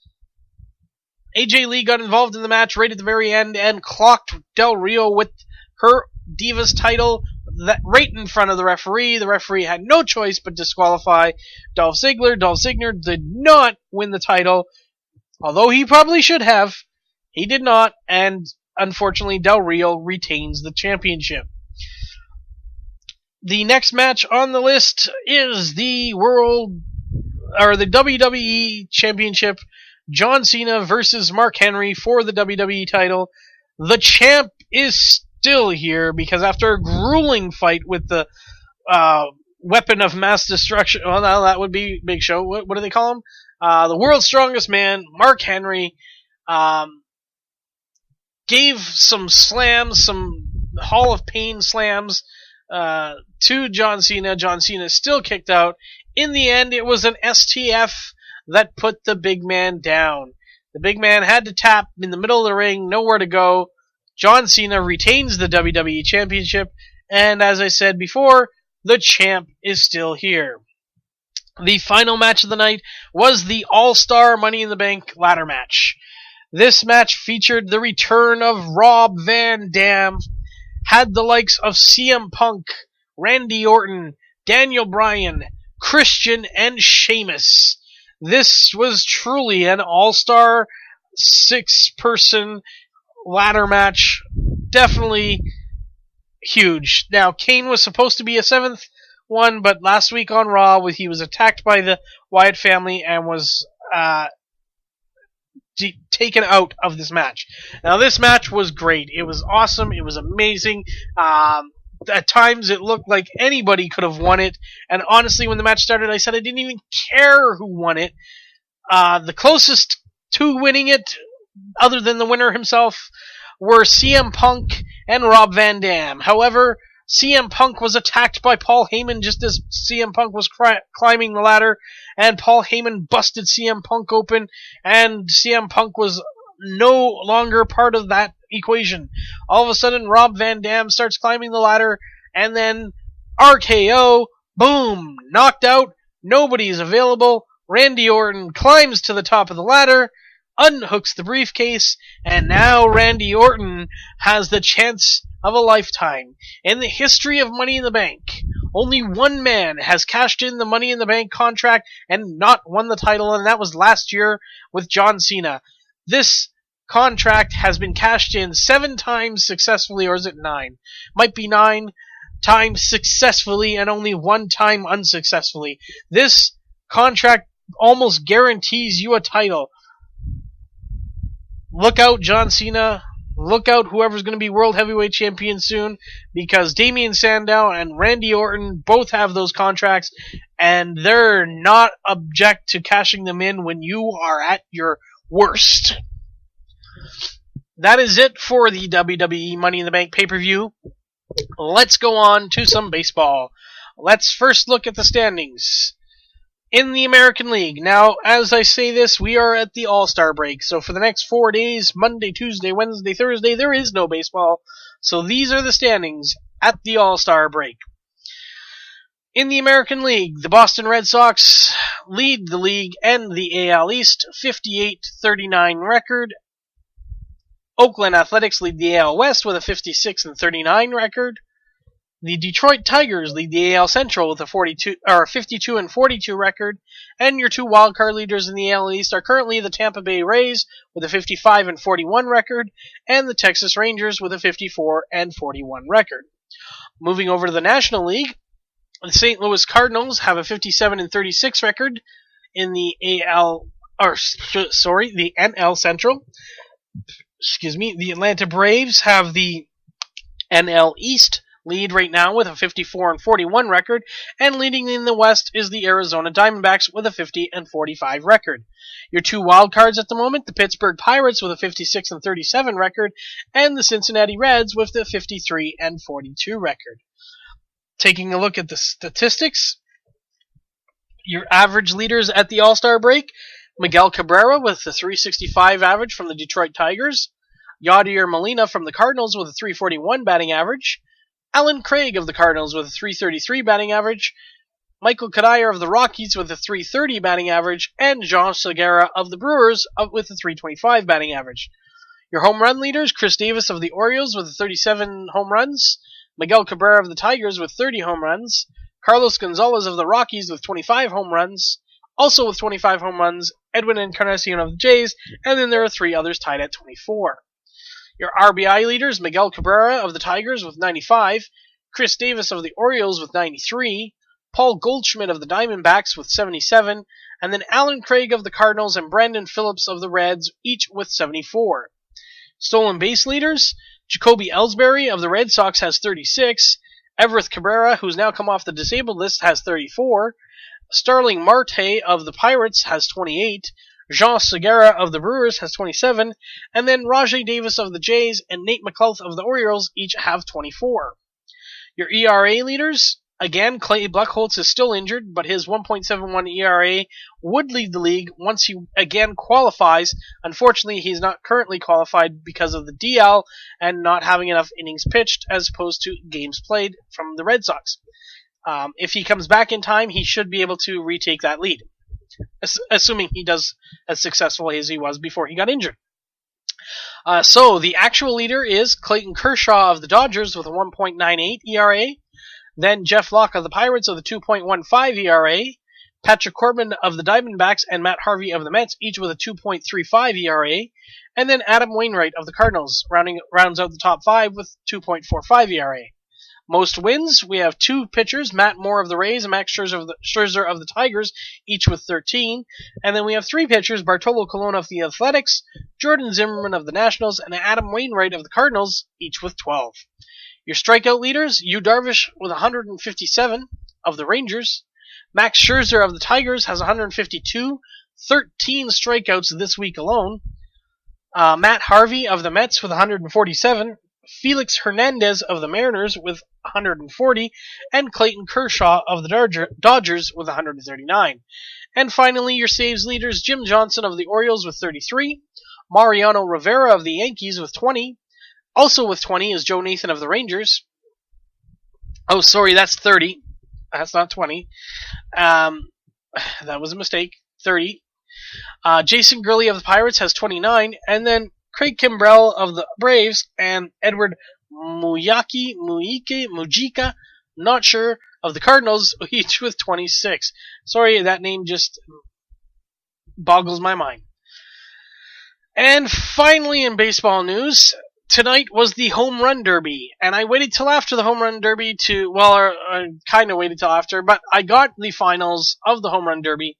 AJ Lee got involved in the match right at the very end and clocked Del Rio with her Divas title right in front of the referee. The referee had no choice but disqualify Dolph Ziggler. Dolph Ziggler did not win the title, although he probably should have. He did not, and unfortunately Del Rio retains the championship. The next match on the list is the WWE Championship. John Cena versus Mark Henry for the WWE title. The champ is still here because after a grueling fight with the weapon of mass destruction, well, now that would be Big Show. What do they call him? The world's strongest man, Mark Henry, gave some slams, some Hall of Pain slams to John Cena. John Cena still kicked out. In the end, it was an STF that put the big man down. The big man had to tap in the middle of the ring, nowhere to go. John Cena retains the WWE Championship, and as I said before, the champ is still here. The final match of the night was the All-Star Money in the Bank ladder match. This match featured the return of Rob Van Dam, had the likes of CM Punk, Randy Orton, Daniel Bryan, Christian, and Sheamus. This was truly an all-star 6-person ladder match. Definitely huge. Now, Kane was supposed to be a 7th one, but last week on Raw, he was attacked by the Wyatt family and was taken out of this match. Now, this match was great. It was awesome. It was amazing. At times, it looked like anybody could have won it. And honestly, when the match started, I said I didn't even care who won it. The closest to winning it, other than the winner himself, were CM Punk and Rob Van Dam. However, CM Punk was attacked by Paul Heyman just as CM Punk was climbing the ladder, and Paul Heyman busted CM Punk open, and CM Punk was no longer part of that equation. All of a sudden, Rob Van Dam starts climbing the ladder, and then RKO, boom, knocked out, nobody's available. Randy Orton climbs to the top of the ladder, unhooks the briefcase, and now Randy Orton has the chance of a lifetime. In the history of Money in the Bank, only one man has cashed in the Money in the Bank contract and not won the title, and that was last year with John Cena. This contract has been cashed in 7 times successfully, or is it 9? Might be 9 times successfully and only 1 time unsuccessfully. This contract almost guarantees you a title. Look out, John Cena. Look out, whoever's going to be World Heavyweight Champion soon, because Damian Sandow and Randy Orton both have those contracts, and they're not object to cashing them in when you are at your worst. That is it for the WWE Money in the Bank pay-per-view. Let's go on to some baseball. Let's first look at the standings in the American League. Now, as I say this, we are at the All-Star break. So for the next 4 days, Monday, Tuesday, Wednesday, Thursday, there is no baseball. So these are the standings at the All-Star break. In the American League, the Boston Red Sox lead the league and the AL East, 58-39 record. Oakland Athletics lead the AL West with a 56-39 record. The Detroit Tigers lead the AL Central with a 52-42 record, and your 2 wildcard leaders in the AL East are currently the Tampa Bay Rays with a 55-41 record, and the Texas Rangers with a 54-41 record. Moving over to the National League, the St. Louis Cardinals have a 57-36 record in the NL Central. The Atlanta Braves have the NL East lead right now with a 54-41 record, and leading in the West is the Arizona Diamondbacks with a 50-45 record. Your 2 wild cards at the moment, the Pittsburgh Pirates with a 56-37 record, and the Cincinnati Reds with the 53-42 record. Taking a look at the statistics, your average leaders at the All-Star break, Miguel Cabrera with the 365 average from the Detroit Tigers, Yadier Molina from the Cardinals with a 341 batting average, Alan Craig of the Cardinals with a 333 batting average, Michael Kadire of the Rockies with a 330 batting average, and Jean Segura of the Brewers with a 325 batting average. Your home run leaders, Chris Davis of the Orioles with 37 home runs, Miguel Cabrera of the Tigers with 30 home runs, Carlos Gonzalez of the Rockies with 25 home runs, also with 25 home runs, Edwin Encarnacion of the Jays, and then there are 3 others tied at 24. Your RBI leaders, Miguel Cabrera of the Tigers with 95, Chris Davis of the Orioles with 93, Paul Goldschmidt of the Diamondbacks with 77, and then Alan Craig of the Cardinals and Brandon Phillips of the Reds, each with 74. Stolen base leaders, Jacoby Ellsbury of the Red Sox has 36, Everett Cabrera, who's now come off the disabled list, has 34, Starling Marte of the Pirates has 28, Jean Segura of the Brewers has 27, and then Rajai Davis of the Jays and Nate McLouth of the Orioles each have 24. Your ERA leaders, again, Clay Buchholz is still injured, but his 1.71 ERA would lead the league once he again qualifies. Unfortunately, he's not currently qualified because of the DL and not having enough innings pitched as opposed to games played from the Red Sox. If he comes back in time, he should be able to retake that lead, assuming he does as successfully as he was before he got injured. So the actual leader is Clayton Kershaw of the Dodgers with a 1.98 ERA, then Jeff Locke of the Pirates with a 2.15 ERA, Patrick Corbin of the Diamondbacks and Matt Harvey of the Mets each with a 2.35 ERA, and then Adam Wainwright of the Cardinals rounds out the top 5 with 2.45 ERA. Most wins, we have 2 pitchers, Matt Moore of the Rays and Max Scherzer of the Tigers, each with 13. And then we have 3 pitchers, Bartolo Colon of the Athletics, Jordan Zimmerman of the Nationals, and Adam Wainwright of the Cardinals, each with 12. Your strikeout leaders, Yu Darvish with 157 of the Rangers. Max Scherzer of the Tigers has 152, 13 strikeouts this week alone. Matt Harvey of the Mets with 147. Felix Hernandez of the Mariners with 140, and Clayton Kershaw of the Dodgers with 139. And finally, your saves leaders, Jim Johnson of the Orioles with 33, Mariano Rivera of the Yankees with 20, also with 20 is Joe Nathan of the Rangers. Oh, sorry, that's 30. That's not 20. That was a mistake. 30. Jason Gurley of the Pirates has 29, and then Craig Kimbrell of the Braves and Edward Mujica, not sure, of the Cardinals, each with 26. Sorry, that name just boggles my mind. And finally, in baseball news, tonight was the Home Run Derby, and I waited till after the Home Run Derby I kind of waited till after, but I got the finals of the Home Run Derby.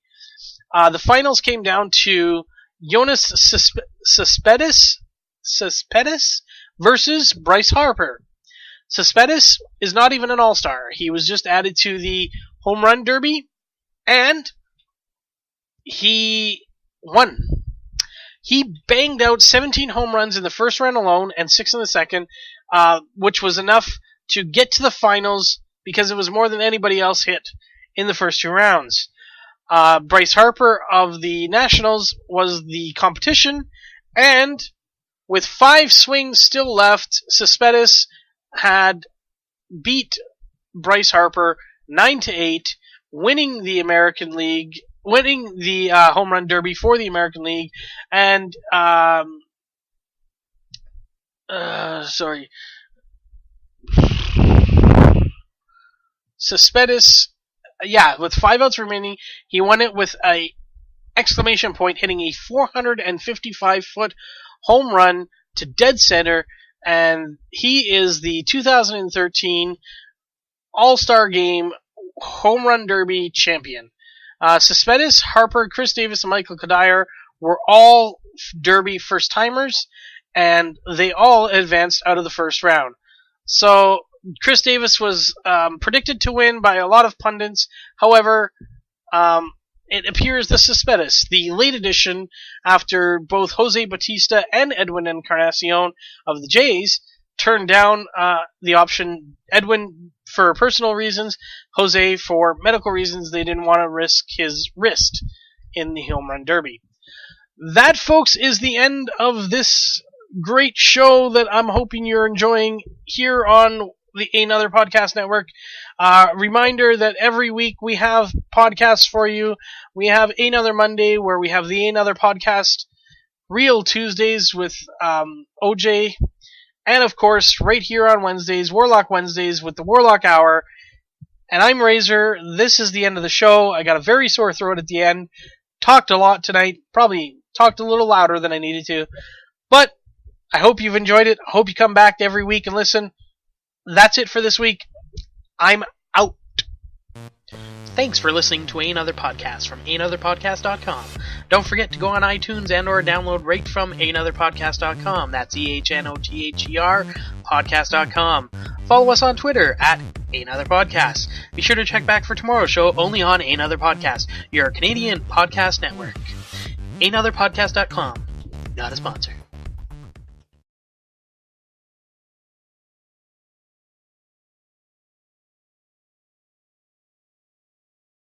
The finals came down to Yoenis Cespedes versus Bryce Harper. Cespedes is not even an all-star. He was just added to the Home Run Derby, and he won. He banged out 17 home runs in the first round alone and 6 in the second, which was enough to get to the finals because it was more than anybody else hit in the first 2 rounds. Bryce Harper of the Nationals was the competition, and with 5 swings still left, Cespedes had beat Bryce Harper 9-8, winning the Home Run Derby for the American League, and Cespedes, with 5 outs remaining, he won it with a exclamation point, hitting a 455-foot home run to dead center, and he is the 2013 All-Star Game Home Run Derby champion. Cespedes, Harper, Chris Davis, and Michael Kadire were all Derby first-timers, and they all advanced out of the first round. So Chris Davis was predicted to win by a lot of pundits. However, it appears the Cespedes, the late addition after both Jose Bautista and Edwin Encarnacion of the Jays, turned down the option. Edwin for personal reasons, Jose for medical reasons. They didn't want to risk his wrist in the Home Run Derby. That, folks, is the end of this great show that I'm hoping you're enjoying here on the Ehnother Podcast Network. Reminder that every week we have podcasts for you. We have Ehnother Monday, where we have the Ehnother Podcast, Real Tuesdays with OJ, and of course, right here on Wednesdays, Warlock Wednesdays with the Warlock Hour. And I'm Rayzor. This is the end of the show. I got a very sore throat at the end. Talked a lot tonight. Probably talked a little louder than I needed to. But I hope you've enjoyed it. I hope you come back every week and listen. That's it for this week. I'm out. Thanks for listening to Ehnother Podcast from Ehnotherpodcast.com. Don't forget to go on iTunes and or download right from Ehnotherpodcast.com. That's Ehnother Podcast.com. Follow us on Twitter at Ehnother Podcast. Be sure to check back for tomorrow's show only on Ehnother Podcast, your Canadian podcast network. Ehnotherpodcast.com. Not a sponsor.